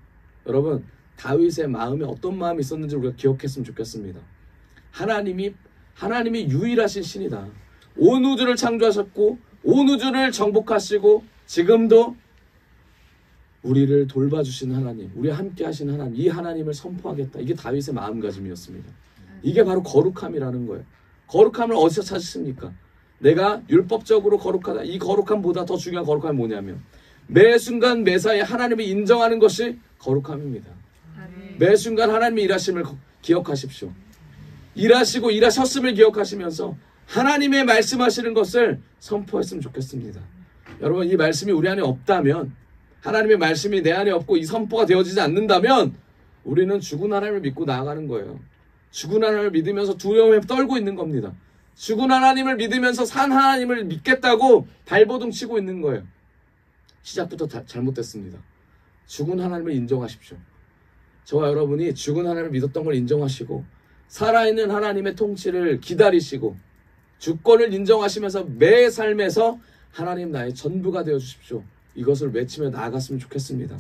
여러분, 다윗의 마음에 어떤 마음이 있었는지 우리가 기억했으면 좋겠습니다. 하나님이 유일하신 신이다. 온 우주를 창조하셨고 온 우주를 정복하시고 지금도 우리를 돌봐주시는 하나님, 우리와 함께 하시는 하나님, 이 하나님을 선포하겠다. 이게 다윗의 마음가짐이었습니다. 이게 바로 거룩함이라는 거예요. 거룩함을 어디서 찾으십니까? 내가 율법적으로 거룩하다. 이 거룩함보다 더 중요한 거룩함이 뭐냐면 매 순간 매사에 하나님을 인정하는 것이 거룩함입니다. 매 순간 하나님의 일하심을 기억하십시오. 일하시고 일하셨음을 기억하시면서 하나님의 말씀하시는 것을 선포했으면 좋겠습니다. 여러분, 이 말씀이 우리 안에 없다면, 하나님의 말씀이 내 안에 없고 이 선포가 되어지지 않는다면 우리는 죽은 하나님을 믿고 나아가는 거예요. 죽은 하나님을 믿으면서 두려움에 떨고 있는 겁니다. 죽은 하나님을 믿으면서 산 하나님을 믿겠다고 발버둥 치고 있는 거예요. 시작부터 잘못됐습니다. 죽은 하나님을 인정하십시오. 저와 여러분이 죽은 하나님을 믿었던 걸 인정하시고 살아있는 하나님의 통치를 기다리시고 주권을 인정하시면서 매 삶에서 하나님 나의 전부가 되어 주십시오. 이것을 외치며 나아갔으면 좋겠습니다.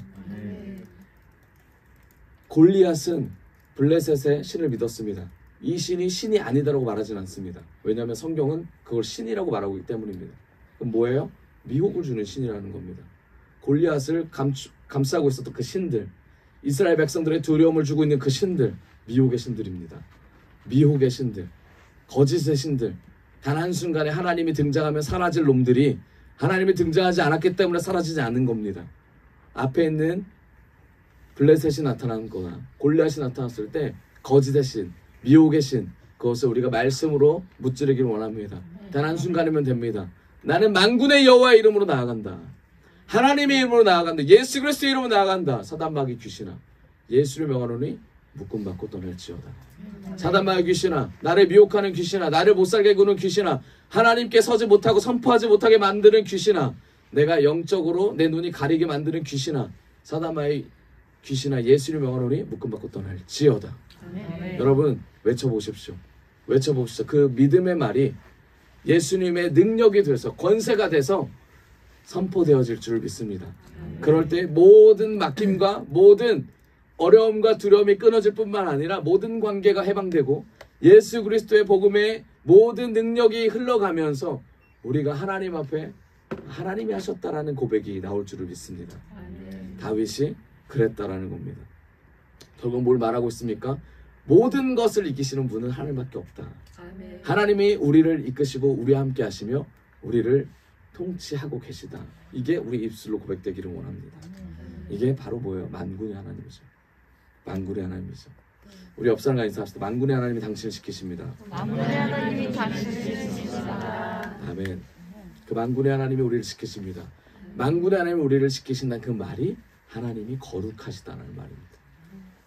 골리앗은 블레셋의 신을 믿었습니다. 이 신이 신이 아니다라고 말하진 않습니다. 왜냐하면 성경은 그걸 신이라고 말하고 있기 때문입니다. 그럼 뭐예요? 미혹을 주는 신이라는 겁니다. 골리앗을 감싸고 있었던 그 신들, 이스라엘 백성들의 두려움을 주고 있는 그 신들, 미혹의 신들입니다. 미혹의 신들, 거짓의 신들, 단 한순간에 하나님이 등장하면 사라질 놈들이 하나님이 등장하지 않았기 때문에 사라지지 않는 겁니다. 앞에 있는 블레셋이 나타난 거나 골리앗이 나타났을 때 거짓의 신, 미혹의 신, 그것을 우리가 말씀으로 무찌르기를 원합니다. 단 한순간이면 됩니다. 나는 만군의 여호와의 이름으로 나아간다. 하나님의 이름으로 나아간다. 예수 그리스도의 이름으로 나아간다. 사단마귀 귀신아, 예수를 명하노니 묶음받고 떠날지어다. 사단마귀 귀신아, 나를 미혹하는 귀신아, 나를 못살게 구는 귀신아, 하나님께 서지 못하고 선포하지 못하게 만드는 귀신아, 내가 영적으로 내 눈이 가리게 만드는 귀신아, 사단마귀 귀신아, 예수를 명하노니 묶음받고 떠날지어다. 여러분 외쳐보십시오. 외쳐보십시오. 그 믿음의 말이 예수님의 능력이 돼서 권세가 돼서 선포되어질 줄 믿습니다. 그럴 때 모든 막힘과 모든 어려움과 두려움이 끊어질 뿐만 아니라 모든 관계가 해방되고 예수 그리스도의 복음의 모든 능력이 흘러가면서 우리가 하나님 앞에 하나님이 하셨다라는 고백이 나올 줄을 믿습니다. 다윗이 그랬다라는 겁니다. 결국 뭘 말하고 있습니까? 모든 것을 이기시는 분은 하나님밖에 없다. 하나님이 우리를 이끄시고 우리와 함께 하시며 우리를 통치하고 계시다. 이게 우리 입술로 고백되기를 원합니다. 이게 바로 뭐예요? 만군의 하나님이죠. 만군의 하나님이죠. 우리 옆 사람과 인사합시다. 만군의 하나님이 당신을 지키십니다. 만군의 하나님이 당신을 지키십니다. 아멘. 그 만군의 하나님이 우리를 지키십니다. 만군의 하나님이 우리를 지키신다는 그 말이 하나님이 거룩하시다는 말입니다.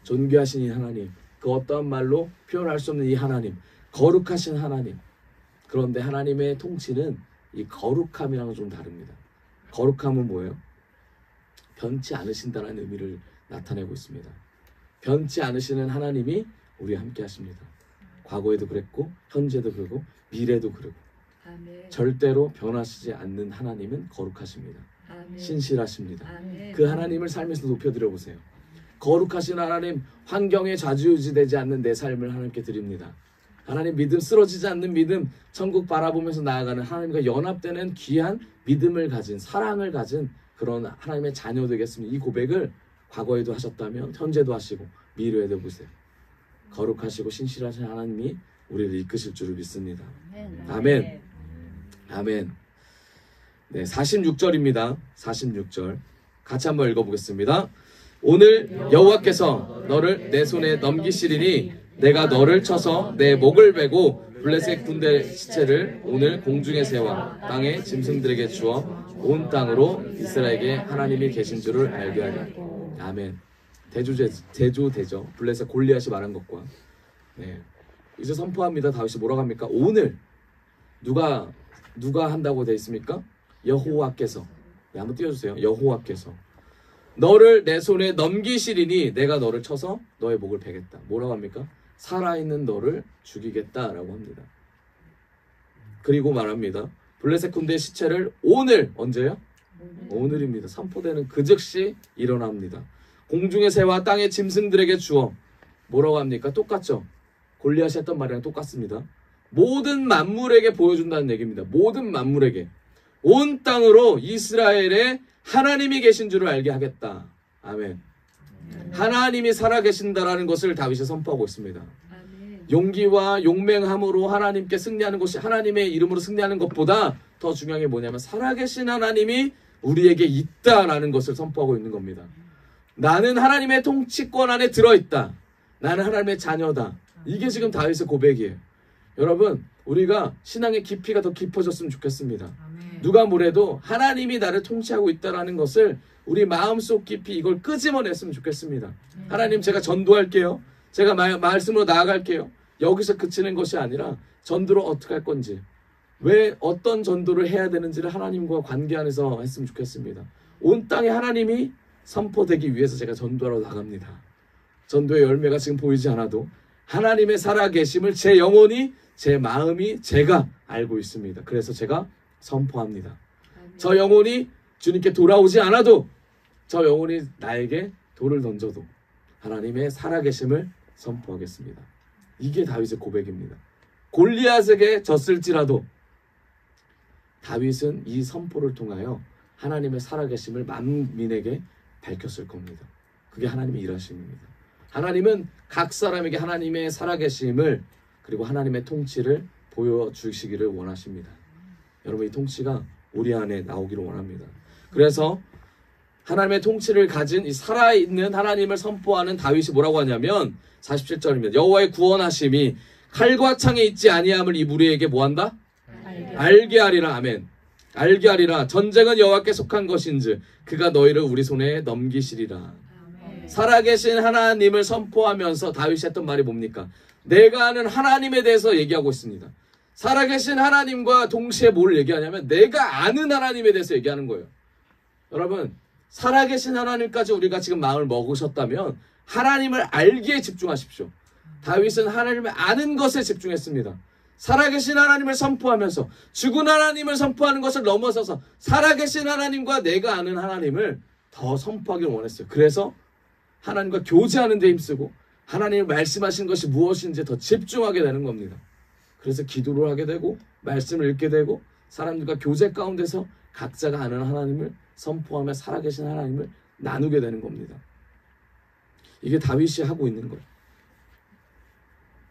존귀하신 이 하나님, 그 어떠한 말로 표현할 수 없는 이 하나님, 거룩하신 하나님. 그런데 하나님의 통치는 이 거룩함이랑은 좀 다릅니다. 거룩함은 뭐예요? 변치 않으신다는 의미를 나타내고 있습니다. 변치 않으시는 하나님이 우리와 함께 하십니다. 과거에도 그랬고 현재도 그러고 미래도 그러고 절대로 변하시지 않는 하나님은 거룩하십니다. 신실하십니다. 그 하나님을 삶에서 높여드려 보세요. 거룩하신 하나님, 환경에 좌지우지되지 않는 내 삶을 하나님께 드립니다. 하나님 믿음, 쓰러지지 않는 믿음, 천국 바라보면서 나아가는 하나님과 연합되는 귀한 믿음을 가진, 사랑을 가진 그런 하나님의 자녀 되겠습니다. 이 고백을 과거에도 하셨다면 현재도 하시고 미래에도 보세요. 거룩하시고 신실하신 하나님이 우리를 이끄실 줄을 믿습니다. 아멘. 아멘. 네, 46절입니다. 46절 같이 한번 읽어보겠습니다. 오늘 여호와께서 너를 내 손에 넘기시리니 내가 너를 쳐서 내 목을 베고 블레셋 군대 시체를 오늘 공중의 새와 땅의 짐승들에게 주어 온 땅으로 이스라엘에게 하나님이 계신 줄을 알게 하리. 아멘. 대조되죠. 블레셋 골리앗이 말한 것과. 네. 이제 선포합니다. 다윗이 뭐라고 합니까? 오늘 누가 한다고 되어 있습니까? 여호와께서. 네, 한번 띄워주세요. 여호와께서 너를 내 손에 넘기시리니 내가 너를 쳐서 너의 목을 베겠다. 뭐라고 합니까? 살아있는 너를 죽이겠다라고 합니다. 그리고 말합니다. 블레셋 군대의 시체를 오늘, 언제요? 오늘입니다. 선포되는 그 즉시 일어납니다. 공중의 새와 땅의 짐승들에게 주어. 뭐라고 합니까? 똑같죠? 골리앗이 했던 말이랑 똑같습니다. 모든 만물에게 보여준다는 얘기입니다. 모든 만물에게. 온 땅으로 이스라엘에 하나님이 계신 줄을 알게 하겠다. 아멘. 하나님이 살아계신다라는 것을 다윗이 선포하고 있습니다. 용기와 용맹함으로 하나님께 승리하는 것이 하나님의 이름으로 승리하는 것보다 더 중요한 게 뭐냐면 살아계신 하나님이 우리에게 있다라는 것을 선포하고 있는 겁니다. 나는 하나님의 통치권 안에 들어있다. 나는 하나님의 자녀다. 이게 지금 다윗의 고백이에요. 여러분, 우리가 신앙의 깊이가 더 깊어졌으면 좋겠습니다. 누가 뭐래도 하나님이 나를 통치하고 있다는 것을 우리 마음속 깊이 이걸 끄집어냈으면 좋겠습니다. 하나님, 제가 전도할게요. 제가 말씀으로 나아갈게요. 여기서 그치는 것이 아니라 전도를 어떻게 할 건지, 왜 어떤 전도를 해야 되는지를 하나님과 관계 안에서 했으면 좋겠습니다. 온 땅에 하나님이 선포되기 위해서 제가 전도하러 나갑니다. 전도의 열매가 지금 보이지 않아도 하나님의 살아계심을 제 영혼이, 제 마음이, 제가 알고 있습니다. 그래서 제가 선포합니다. 저 영혼이 주님께 돌아오지 않아도, 저 영혼이 나에게 돌을 던져도 하나님의 살아계심을 선포하겠습니다. 이게 다윗의 고백입니다. 골리앗에게 졌을지라도 다윗은 이 선포를 통하여 하나님의 살아계심을 만민에게 밝혔을 겁니다. 그게 하나님의 일하심입니다. 하나님은 각 사람에게 하나님의 살아계심을, 그리고 하나님의 통치를 보여주시기를 원하십니다. 여러분, 이 통치가 우리 안에 나오기를 원합니다. 그래서 하나님의 통치를 가진 이 살아있는 하나님을 선포하는 다윗이 뭐라고 하냐면 47절입니다. 여호와의 구원하심이 칼과 창에 있지 아니함을 이 무리에게 뭐한다? 알게 하리라. 아멘. 알게 하리라. 전쟁은 여호와께 속한 것인즉 그가 너희를 우리 손에 넘기시리라. 살아계신 하나님을 선포하면서 다윗이 했던 말이 뭡니까? 내가 아는 하나님에 대해서 얘기하고 있습니다. 살아계신 하나님과 동시에 뭘 얘기하냐면 내가 아는 하나님에 대해서 얘기하는 거예요. 여러분, 살아계신 하나님까지 우리가 지금 마음을 먹으셨다면 하나님을 알기에 집중하십시오. 다윗은 하나님을 아는 것에 집중했습니다. 살아계신 하나님을 선포하면서 죽은 하나님을 선포하는 것을 넘어서서 살아계신 하나님과 내가 아는 하나님을 더 선포하길 원했어요. 그래서 하나님과 교제하는 데 힘쓰고 하나님이 말씀하신 것이 무엇인지 더 집중하게 되는 겁니다. 그래서 기도를 하게 되고 말씀을 읽게 되고 사람들과 교제 가운데서 각자가 아는 하나님을 선포하며 살아계신 하나님을 나누게 되는 겁니다. 이게 다윗이 하고 있는 거예요.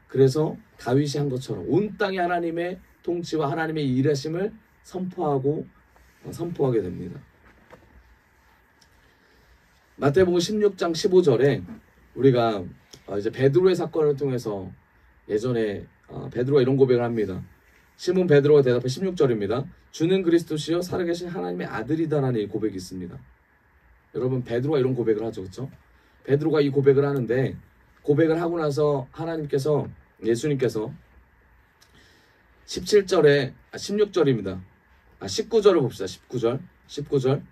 그래서 다윗이 한 것처럼 온 땅에 하나님의 통치와 하나님의 일하심을 선포하게 됩니다. 마태복음 16장 15절에 우리가 이제 베드로의 사건을 통해서 예전에 베드로가 이런 고백을 합니다. 시몬 베드로가 대답해 16절입니다. 주는 그리스도시요 살아계신 하나님의 아들이다라는 이 고백이 있습니다. 여러분 베드로가 이런 고백을 하죠. 그렇죠? 베드로가 이 고백을 하는데 고백을 하고 나서 예수님께서 16절입니다. 19절을 봅시다. 19절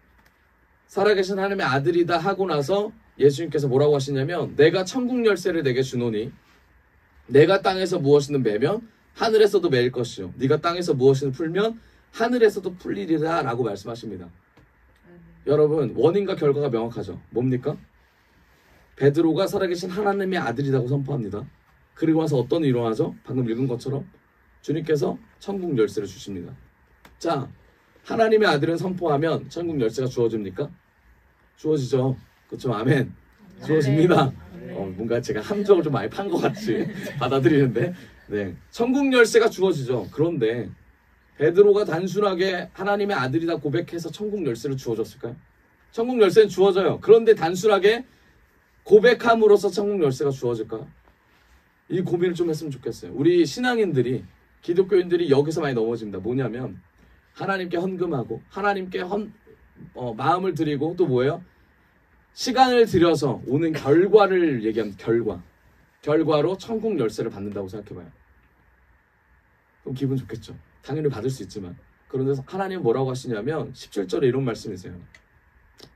살아계신 하나님의 아들이다 하고 나서 예수님께서 뭐라고 하시냐면 내가 천국 열쇠를 내게 주노니 내가 땅에서 무엇이든 매면 하늘에서도 매일 것이요 네가 땅에서 무엇이든 풀면 하늘에서도 풀리리라 라고 말씀하십니다. 여러분 원인과 결과가 명확하죠. 뭡니까? 베드로가 살아계신 하나님의 아들이라고 선포합니다. 그리고 나서 어떤 일이 일어나죠? 방금 읽은 것처럼 주님께서 천국 열쇠를 주십니다. 자, 하나님의 아들은 선포하면 천국 열쇠가 주어집니까? 주어지죠. 그렇죠? 아멘. 주어집니다. 뭔가 제가 함정을 좀 많이 판 것 같이 받아들이는데 네, 천국 열쇠가 주어지죠. 그런데 베드로가 단순하게 하나님의 아들이다 고백해서 천국 열쇠를 주어졌을까요? 천국 열쇠는 주어져요. 그런데 단순하게 고백함으로써 천국 열쇠가 주어질까요? 이 고민을 좀 했으면 좋겠어요. 우리 신앙인들이 기독교인들이 여기서 많이 넘어집니다. 뭐냐면 하나님께 헌금하고 하나님께 마음을 드리고 또 뭐예요? 시간을 들여서 오는 결과를 얘기하면 결과로 천국 열쇠를 받는다고 생각해봐요. 그럼 기분 좋겠죠. 당연히 받을 수 있지만 그런데 하나님 뭐라고 하시냐면 17절에 이런 말씀이세요.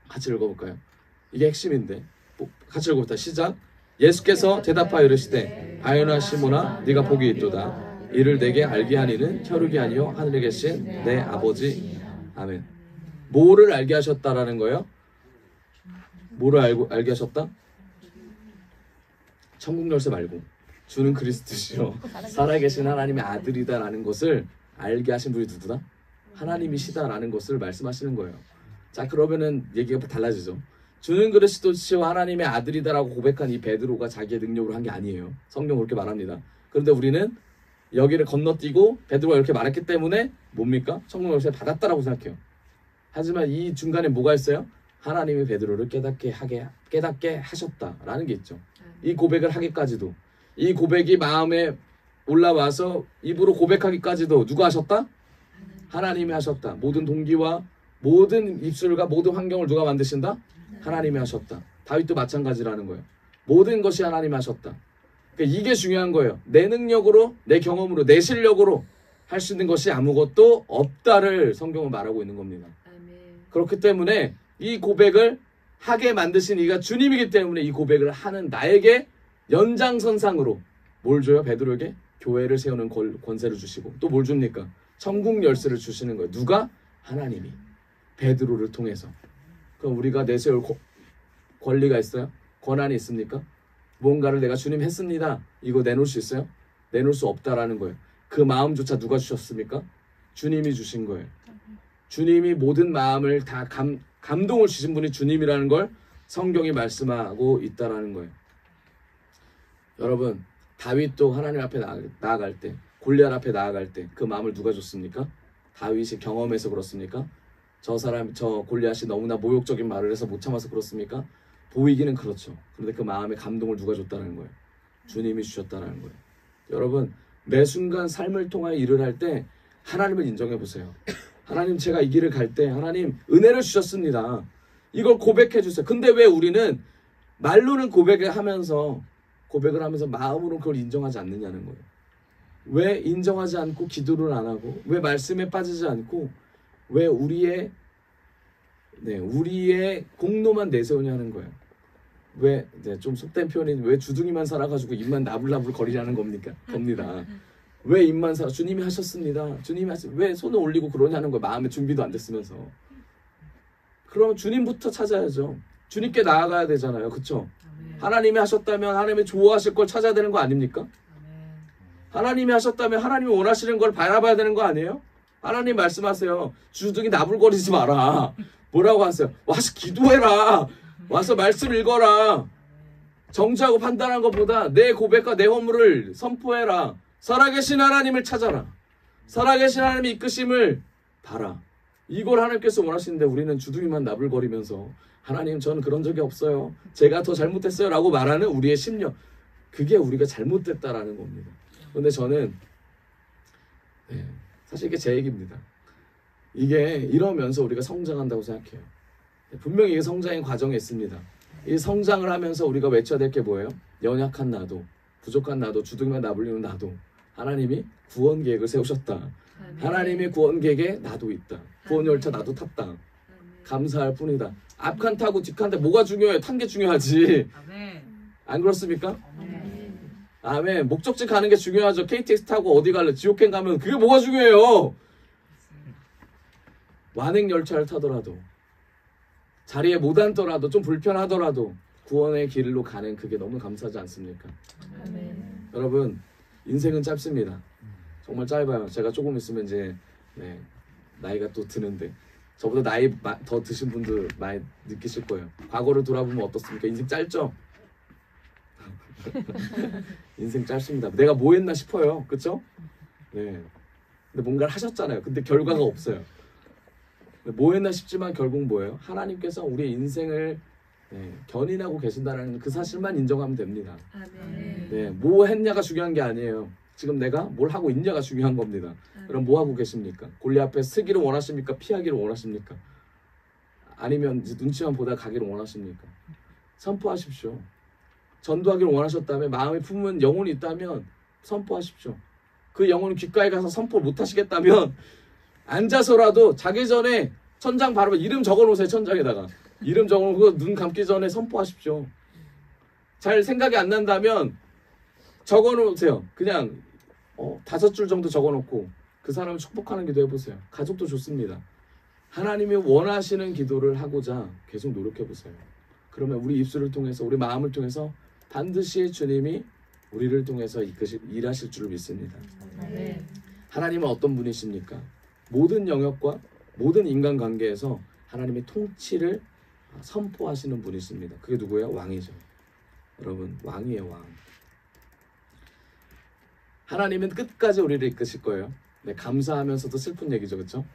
같이 읽어볼까요? 이게 핵심인데 같이 읽어봅시다. 시작. 예수께서 대답하여 이르시되 아요나 시몬아 네가 복이 있도다. 이를 내게 알게 하니는 혈육이 아니요 하늘에 계신 내 아버지. 아멘. 뭐를 알게 하셨다라는 거예요? 뭐를 알게 하셨다? 천국 열쇠 말고 주는 그리스도시요 살아계신 하나님의 아들이다라는 것을 알게 하신 분이 누구다? 하나님이시다라는 것을 말씀하시는 거예요. 자, 그러면은 얘기가 달라지죠. 주는 그리스도시요 하나님의 아들이다라고 고백한 이 베드로가 자기의 능력으로 한 게 아니에요. 성경 그렇게 말합니다. 그런데 우리는 여기를 건너뛰고 베드로가 이렇게 말했기 때문에 뭡니까? 천국 열쇠를 받았다라고 생각해요. 하지만 이 중간에 뭐가 있어요? 하나님이 베드로를 깨닫게 하셨다라는 게 있죠. 이 고백을 하기까지도 이 고백이 마음에 올라와서 입으로 고백하기까지도 누가 하셨다? 하나님이 하셨다. 모든 동기와 모든 입술과 모든 환경을 누가 만드신다? 하나님이 하셨다. 다윗도 마찬가지라는 거예요. 모든 것이 하나님이 하셨다. 그러니까 이게 중요한 거예요. 내 능력으로, 내 경험으로, 내 실력으로 할 수 있는 것이 아무것도 없다를 성경은 말하고 있는 겁니다. 그렇기 때문에 이 고백을 하게 만드신 이가 주님이기 때문에 이 고백을 하는 나에게 연장선상으로 뭘 줘요? 베드로에게 교회를 세우는 권세를 주시고 또 뭘 줍니까? 천국 열쇠를 주시는 거예요. 누가? 하나님이 베드로를 통해서. 그럼 우리가 내세울 권리가 있어요? 권한이 있습니까? 무언가를 내가 주님 했습니다. 이거 내놓을 수 있어요? 내놓을 수 없다라는 거예요. 그 마음조차 누가 주셨습니까? 주님이 주신 거예요. 주님이 모든 마음을 다 감동을 주신 분이 주님이라는 걸 성경이 말씀하고 있다라는 거예요. 여러분, 다윗도 하나님 앞에 나아갈 때, 골리앗 앞에 나아갈 때 그 마음을 누가 줬습니까? 다윗이 경험해서 그렇습니까? 저 골리앗이 너무나 모욕적인 말을 해서 못 참아서 그렇습니까? 보이기는 그렇죠. 그런데 그 마음의 감동을 누가 줬다는 거예요? 주님이 주셨다는 거예요. 여러분, 매 순간 삶을 통하여 일을 할 때 하나님을 인정해 보세요. 하나님, 제가 이 길을 갈 때 하나님 은혜를 주셨습니다. 이걸 고백해 주세요. 근데 왜 우리는 말로는 고백을 하면서 마음으로는 그걸 인정하지 않느냐는 거예요. 왜 인정하지 않고 기도를 안 하고 왜 말씀에 빠지지 않고 왜 우리의 공로만 내세우냐는 거예요. 왜 좀 속된 표현이 왜 주둥이만 살아가지고 입만 나불나불 거리라는 겁니다. 왜 입만 살아? 주님이 하셨습니다. 주님이 왜 손을 올리고 그러냐는 거예요. 마음의 준비도 안 됐으면서. 그럼 주님부터 찾아야죠. 주님께 나아가야 되잖아요. 그쵸? 하나님이 하셨다면 하나님이 좋아하실 걸 찾아야 되는 거 아닙니까? 하나님이 하셨다면 하나님이 원하시는 걸 바라봐야 되는 거 아니에요? 하나님 말씀하세요. 주둥이 나불거리지 마라. 뭐라고 하세요? 와서 기도해라. 와서 말씀 읽어라. 정죄하고 판단한 것보다 내 고백과 내 허물을 선포해라. 살아계신 하나님을 찾아라. 살아계신 하나님의 이끄심을 봐라. 이걸 하나님께서 원하시는데 우리는 주둥이만 나불거리면서 하나님 저는 그런 적이 없어요. 제가 더 잘못했어요 라고 말하는 우리의 심령. 그게 우리가 잘못됐다라는 겁니다. 그런데 저는 사실 이게 제 얘기입니다. 이게 이러면서 우리가 성장한다고 생각해요. 분명히 이게 성장의 과정이 있습니다. 이 성장을 하면서 우리가 외쳐야 될 게 뭐예요? 연약한 나도, 부족한 나도, 주둥이만 나불리는 나도 하나님이 구원 계획을 세우셨다. 하나님의 구원 계획에 나도 있다. 구원 열차 나도 탔다. 감사할 뿐이다. 앞칸 타고 뒷칸 타 뭐가 중요해? 탄 게 중요하지. 안 그렇습니까? 아멘. 목적지 가는 게 중요하죠. KTX 타고 어디 갈래? 지옥행 가면 그게 뭐가 중요해요? 완행 열차를 타더라도 자리에 못 앉더라도 좀 불편하더라도 구원의 길로 가는 그게 너무 감사하지 않습니까? 아멘. 여러분 인생은 짧습니다. 정말 짧아요. 제가 조금 있으면 이제 나이가 또 드는데 저보다 나이 더 드신 분들 많이 느끼실 거예요. 과거를 돌아보면 어떻습니까? 인생 짧죠? 인생 짧습니다. 내가 뭐 했나 싶어요. 그쵸? 네. 근데 뭔가를 하셨잖아요. 근데 결과가 없어요. 뭐 했나 싶지만 결국 뭐예요? 하나님께서 우리의 인생을 견인하고 계신다는 그 사실만 인정하면 됩니다. 아멘. 뭐 했냐가 중요한 게 아니에요. 지금 내가 뭘 하고 있냐가 중요한 겁니다. 그럼 뭐 하고 계십니까? 골리앗 앞에 쓰기를 원하십니까? 피하기를 원하십니까? 아니면 이제 눈치만 보다 가기를 원하십니까? 선포하십시오. 전도하기를 원하셨다면 마음에 품은 영혼이 있다면 선포하십시오. 그 영혼이 귓가에 가서 선포 못 하시겠다면 앉아서라도 자기 전에 천장 바로 이름 적어놓으세요. 천장에다가 이름 적어놓고 눈 감기 전에 선포하십시오. 잘 생각이 안 난다면 적어놓으세요. 그냥 5줄 정도 적어놓고 그 사람을 축복하는 기도 해보세요. 가족도 좋습니다. 하나님이 원하시는 기도를 하고자 계속 노력해보세요. 그러면 우리 입술을 통해서 우리 마음을 통해서 반드시 주님이 우리를 통해서 일하실 줄 믿습니다. 아멘. 하나님은 어떤 분이십니까? 모든 영역과 모든 인간관계에서 하나님의 통치를 선포하시는 분이십니다. 그게 누구예요? 왕이죠. 여러분 왕이에요. 왕. 하나님은 끝까지 우리를 이끄실 거예요. 감사하면서도 슬픈 얘기죠. 그렇죠?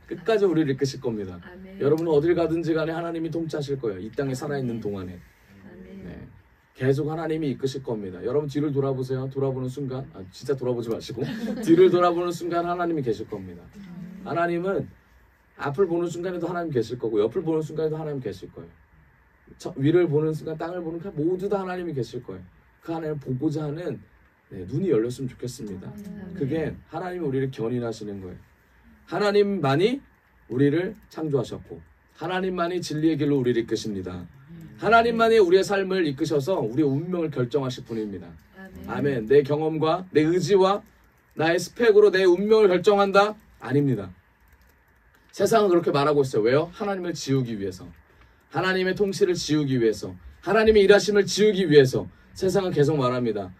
끝까지 우리를 이끄실 겁니다. 아멘. 여러분은 어딜 가든지 간에 하나님이 통치하실 거예요. 이 땅에 살아있는 동안에. 아멘. 계속 하나님이 이끄실 겁니다. 여러분 뒤를 돌아보세요. 돌아보는 순간 진짜 돌아보지 마시고 뒤를 돌아보는 순간 하나님이 계실 겁니다. 하나님은 앞을 보는 순간에도 하나님 계실 거고 옆을 보는 순간에도 하나님 계실 거예요. 위를 보는 순간 땅을 보는 순간 모두 다 하나님이 계실 거예요. 그 하나님을 보고자 하는 눈이 열렸으면 좋겠습니다. 그게 하나님이 우리를 견인하시는 거예요. 하나님만이 우리를 창조하셨고 하나님만이 진리의 길로 우리를 이끄십니다. 하나님만이 우리의 삶을 이끄셔서 우리의 운명을 결정하실 분입니다. 아멘. 내 경험과 내 의지와 나의 스펙으로 내 운명을 결정한다? 아닙니다. 세상은 그렇게 말하고 있어요. 왜요? 하나님을 지우기 위해서. 하나님의 통치를 지우기 위해서. 하나님의 일하심을 지우기 위해서. 세상은 계속 말합니다.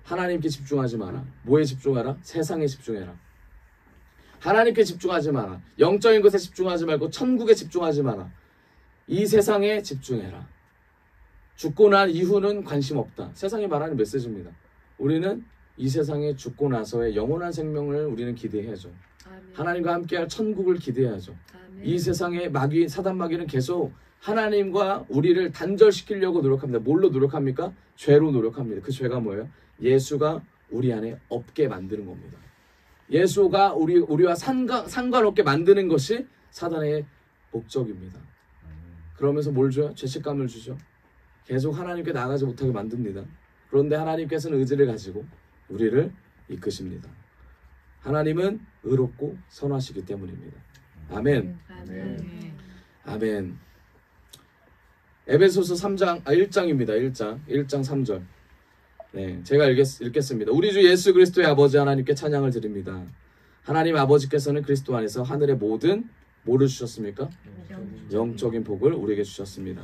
하나님께 집중하지 마라. 뭐에 집중하라? 세상에 집중해라. 하나님께 집중하지 마라. 영적인 것에 집중하지 말고 천국에 집중하지 마라. 이 세상에 집중해라. 죽고 난 이후는 관심 없다. 세상이 말하는 메시지입니다. 우리는 이 세상에 죽고 나서의 영원한 생명을 우리는 기대해야죠. 아멘. 하나님과 함께할 천국을 기대해야죠. 아멘. 이 세상의 마귀, 사단 마귀는 계속 하나님과 우리를 단절시키려고 노력합니다. 뭘로 노력합니까? 죄로 노력합니다. 그 죄가 뭐예요? 예수가 우리 안에 없게 만드는 겁니다. 예수가 우리와 상관없게 만드는 것이 사단의 목적입니다. 그러면서 뭘 줘요? 죄책감을 주죠. 계속 하나님께 나아가지 못하게 만듭니다. 그런데 하나님께서는 의지를 가지고 우리를 이끄십니다. 하나님은 의롭고 선하시기 때문입니다. 아멘. 아멘. 아멘. 에베소서 1장입니다. 1장 3절. 네, 제가 읽겠습니다. 우리 주 예수 그리스도의 아버지 하나님께 찬양을 드립니다. 하나님 아버지께서는 그리스도 안에서 하늘의 모든 뭐를 주셨습니까? 영적인 복을 우리에게 주셨습니다.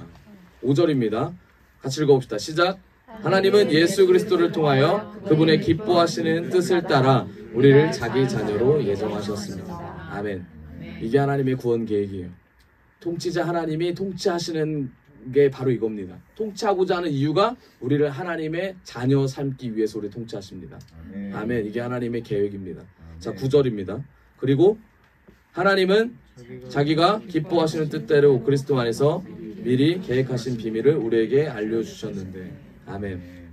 5절입니다. 같이 읽어봅시다. 시작. 하나님은 예수 그리스도를 통하여 그분의 기뻐하시는 뜻을 따라 우리를 자기 자녀로 예정하셨습니다. 아멘. 이게 하나님의 구원 계획이에요. 통치자 하나님이 통치하시는 게 바로 이겁니다. 통치하고자 하는 이유가 우리를 하나님의 자녀 삼기 위해서 우리 통치하십니다. 아멘. 이게 하나님의 계획입니다. 자, 9절입니다. 그리고 하나님은 자기가 기뻐하시는 뜻대로 그리스도 안에서 미리 계획하신 비밀을 우리에게 알려주셨는데, 아멘.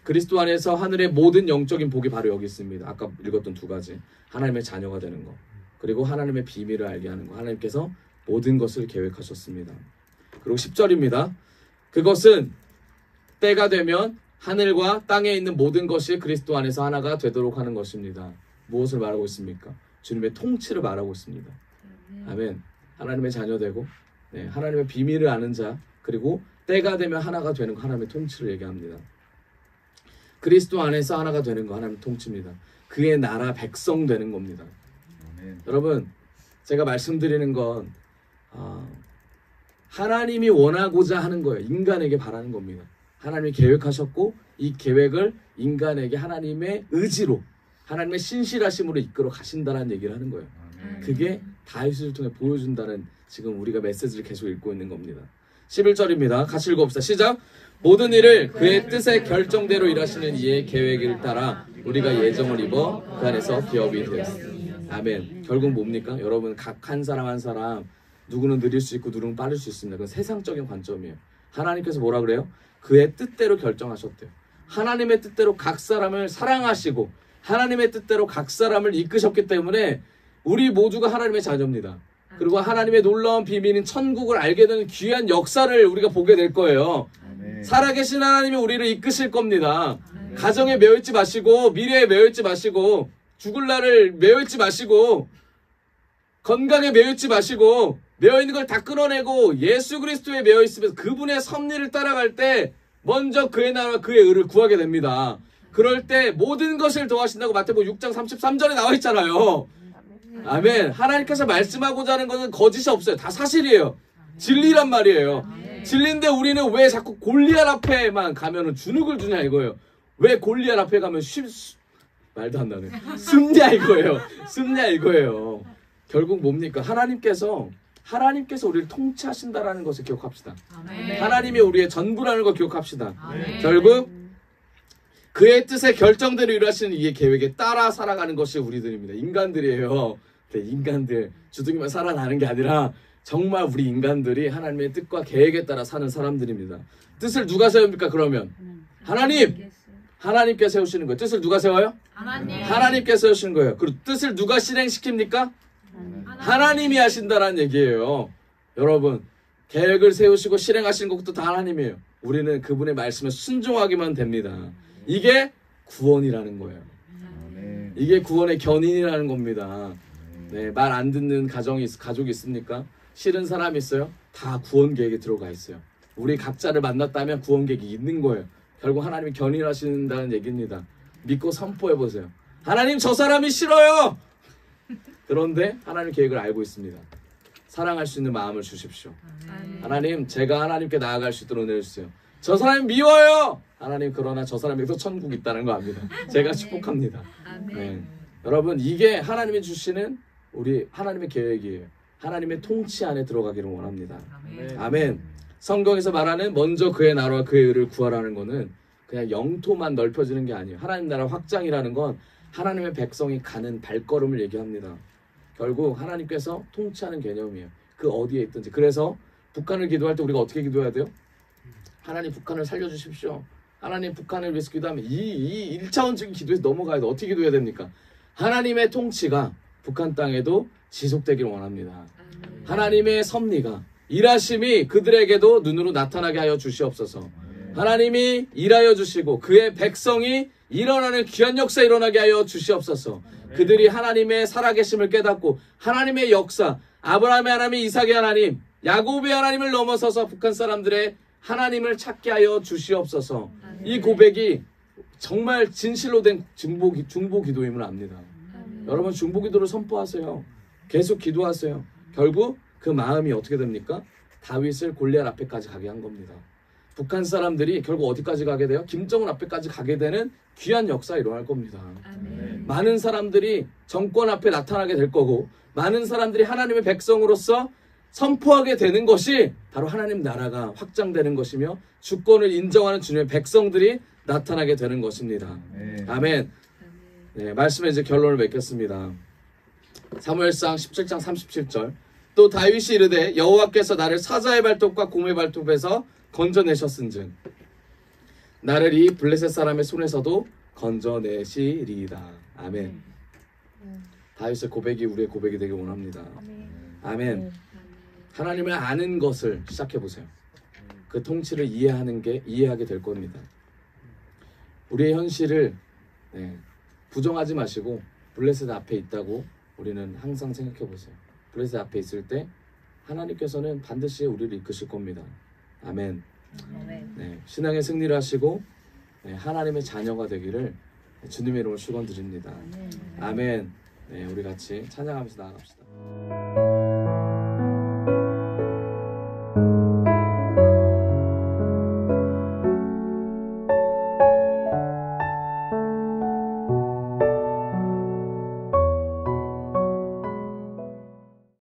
그리스도 안에서 하늘의 모든 영적인 복이 바로 여기 있습니다. 아까 읽었던 두 가지. 하나님의 자녀가 되는 거, 그리고 하나님의 비밀을 알게 하는 거. 하나님께서 모든 것을 계획하셨습니다. 그리고 10절입니다. 그것은 때가 되면 하늘과 땅에 있는 모든 것이 그리스도 안에서 하나가 되도록 하는 것입니다. 무엇을 말하고 있습니까? 주님의 통치를 말하고 있습니다. 아멘. 하나님의 자녀 되고, 네, 하나님의 비밀을 아는 자, 그리고 때가 되면 하나가 되는 거, 하나님의 통치를 얘기합니다. 그리스도 안에서 하나가 되는 거, 하나님의 통치입니다. 그의 나라 백성 되는 겁니다. 여러분, 제가 말씀드리는 건 하나님이 원하고자 하는 거예요. 인간에게 바라는 겁니다. 하나님이 계획하셨고, 이 계획을 인간에게 하나님의 의지로, 하나님의 신실하심으로 이끌어 가신다는 얘기를 하는 거예요. 그게 다윗을 통해 보여준다는, 지금 우리가 메시지를 계속 읽고 있는 겁니다. 11절입니다. 같이 읽어봅시다. 시작. 모든 일을 그의 뜻의 결정대로 일하시는 이의 계획을 따라 우리가 예정을 입어 그 안에서 기업이 되었습니다. 아멘. 결국 뭡니까? 여러분, 각 한 사람 한 사람, 누구는 느릴 수 있고 누구는 빠를 수 있습니다. 그건 세상적인 관점이에요. 하나님께서 뭐라 그래요? 그의 뜻대로 결정하셨대요. 하나님의 뜻대로 각 사람을 사랑하시고 하나님의 뜻대로 각 사람을 이끄셨기 때문에 우리 모두가 하나님의 자녀입니다. 그리고 하나님의 놀라운 비밀인 천국을 알게 되는 귀한 역사를 우리가 보게 될 거예요. 살아계신 하나님이 우리를 이끄실 겁니다. 가정에 매여있지 마시고, 미래에 매여있지 마시고, 죽을 날을 매여있지 마시고, 건강에 매여있지 마시고, 매여있는 걸 다 끊어내고 예수 그리스도에 매여있으면서 그분의 섭리를 따라갈 때 먼저 그의 나라와 그의 의를 구하게 됩니다. 그럴 때 모든 것을 더하신다고 마태복음 6장 33절에 나와 있잖아요. 아멘. 하나님께서 말씀하고자 하는 것은 거짓이 없어요. 다 사실이에요. 진리란 말이에요. 진리인데 우리는 왜 자꾸 골리앗 앞에만 가면은 주눅을 주냐 이거예요. 왜 골리앗 앞에 가면 말도 안 나네. 숨냐 이거예요. 숨냐 이거예요. 결국 뭡니까? 하나님께서 우리를 통치하신다라는 것을 기억합시다. 아멘. 하나님이 우리의 전부라는 걸 기억합시다. 아멘. 결국 그의 뜻의 결정대로 일하시는 이의 계획에 따라 살아가는 것이 우리들입니다. 인간들이에요. 네, 인간들. 주둥이만 살아나는 게 아니라 정말 우리 인간들이 하나님의 뜻과 계획에 따라 사는 사람들입니다. 뜻을 누가 세웁니까? 그러면 하나님! 하나님께 세우시는 거예요. 뜻을 누가 세워요? 하나님께 세우시는 거예요. 그리고 뜻을 누가 실행시킵니까? 하나님이 하신다라는 얘기예요. 여러분, 계획을 세우시고 실행하시는 것도 다 하나님이에요. 우리는 그분의 말씀에 순종하기만 됩니다. 이게 구원이라는 거예요. 이게 구원의 견인이라는 겁니다. 네, 말 안 듣는 가족이 있습니까? 싫은 사람이 있어요? 다 구원 계획에 들어가 있어요. 우리 각자를 만났다면 구원 계획이 있는 거예요. 결국 하나님이 견인하신다는 얘기입니다. 믿고 선포해보세요. 하나님, 저 사람이 싫어요! 그런데 하나님 계획을 알고 있습니다. 사랑할 수 있는 마음을 주십시오. 하나님, 제가 하나님께 나아갈 수 있도록 내주세요. 저 사람이 미워요! 하나님, 그러나 저 사람에게도 천국이 있다는 거 압니다. 제가 축복합니다. 네. 여러분, 이게 하나님이 주시는 우리 하나님의 계획이에요. 하나님의 통치 안에 들어가기를 원합니다. 아멘. 성경에서 말하는 먼저 그의 나라와 그의 의를 구하라는 거는 그냥 영토만 넓혀지는 게 아니에요. 하나님 나라 확장이라는 건 하나님의 백성이 가는 발걸음을 얘기합니다. 결국 하나님께서 통치하는 개념이에요. 그 어디에 있든지. 그래서 북한을 기도할 때 우리가 어떻게 기도해야 돼요? 하나님, 북한을 살려주십시오. 하나님, 북한을 위해서 기도하면 이 1차원적인 기도에서 넘어가야 돼. 어떻게 기도해야 됩니까? 하나님의 통치가 북한 땅에도 지속되기를 원합니다. 하나님의 섭리가, 일하심이 그들에게도 눈으로 나타나게 하여 주시옵소서. 하나님이 일하여 주시고 그의 백성이 일어나는 귀한 역사 일어나게 하여 주시옵소서. 그들이 하나님의 살아계심을 깨닫고 하나님의 역사, 아브라함의 하나님, 이삭의 하나님, 야곱의 하나님을 넘어서서 북한 사람들의 하나님을 찾게 하여 주시옵소서. 이 고백이 정말 진실로 된 중보 기도임을 압니다. 여러분 중보 기도를 선포하세요. 계속 기도하세요. 결국 그 마음이 어떻게 됩니까? 다윗을 골리앗 앞에까지 가게 한 겁니다. 북한 사람들이 결국 어디까지 가게 돼요? 김정은 앞에까지 가게 되는 귀한 역사 일어날 겁니다. 아멘. 많은 사람들이 정권 앞에 나타나게 될 거고 많은 사람들이 하나님의 백성으로서 선포하게 되는 것이 바로 하나님 나라가 확장되는 것이며 주권을 인정하는 주님의 백성들이 나타나게 되는 것입니다. 아멘. 네, 말씀에 이제 결론을 맺겠습니다. 사무엘상 17장 37절. 또 다윗이 이르되 여호와께서 나를 사자의 발톱과 곰의 발톱에서 건져내셨은즉 나를 이 블레셋 사람의 손에서도 건져내시리이다. 아멘. 다윗의 고백이 우리의 고백이 되길 원합니다. 아멘. 하나님을 아는 것을 시작해 보세요. 그 통치를 이해하게 될 겁니다. 우리의 현실을 부정하지 마시고 블레셋 앞에 있다고 우리는 항상 생각해 보세요. 블레셋 앞에 있을 때 하나님께서는 반드시 우리를 이끄실 겁니다. 아멘. 네, 신앙의 승리를 하시고 하나님의 자녀가 되기를 주님의 이름으로 축원드립니다. 아멘. 네, 우리 같이 찬양하면서 나아갑시다.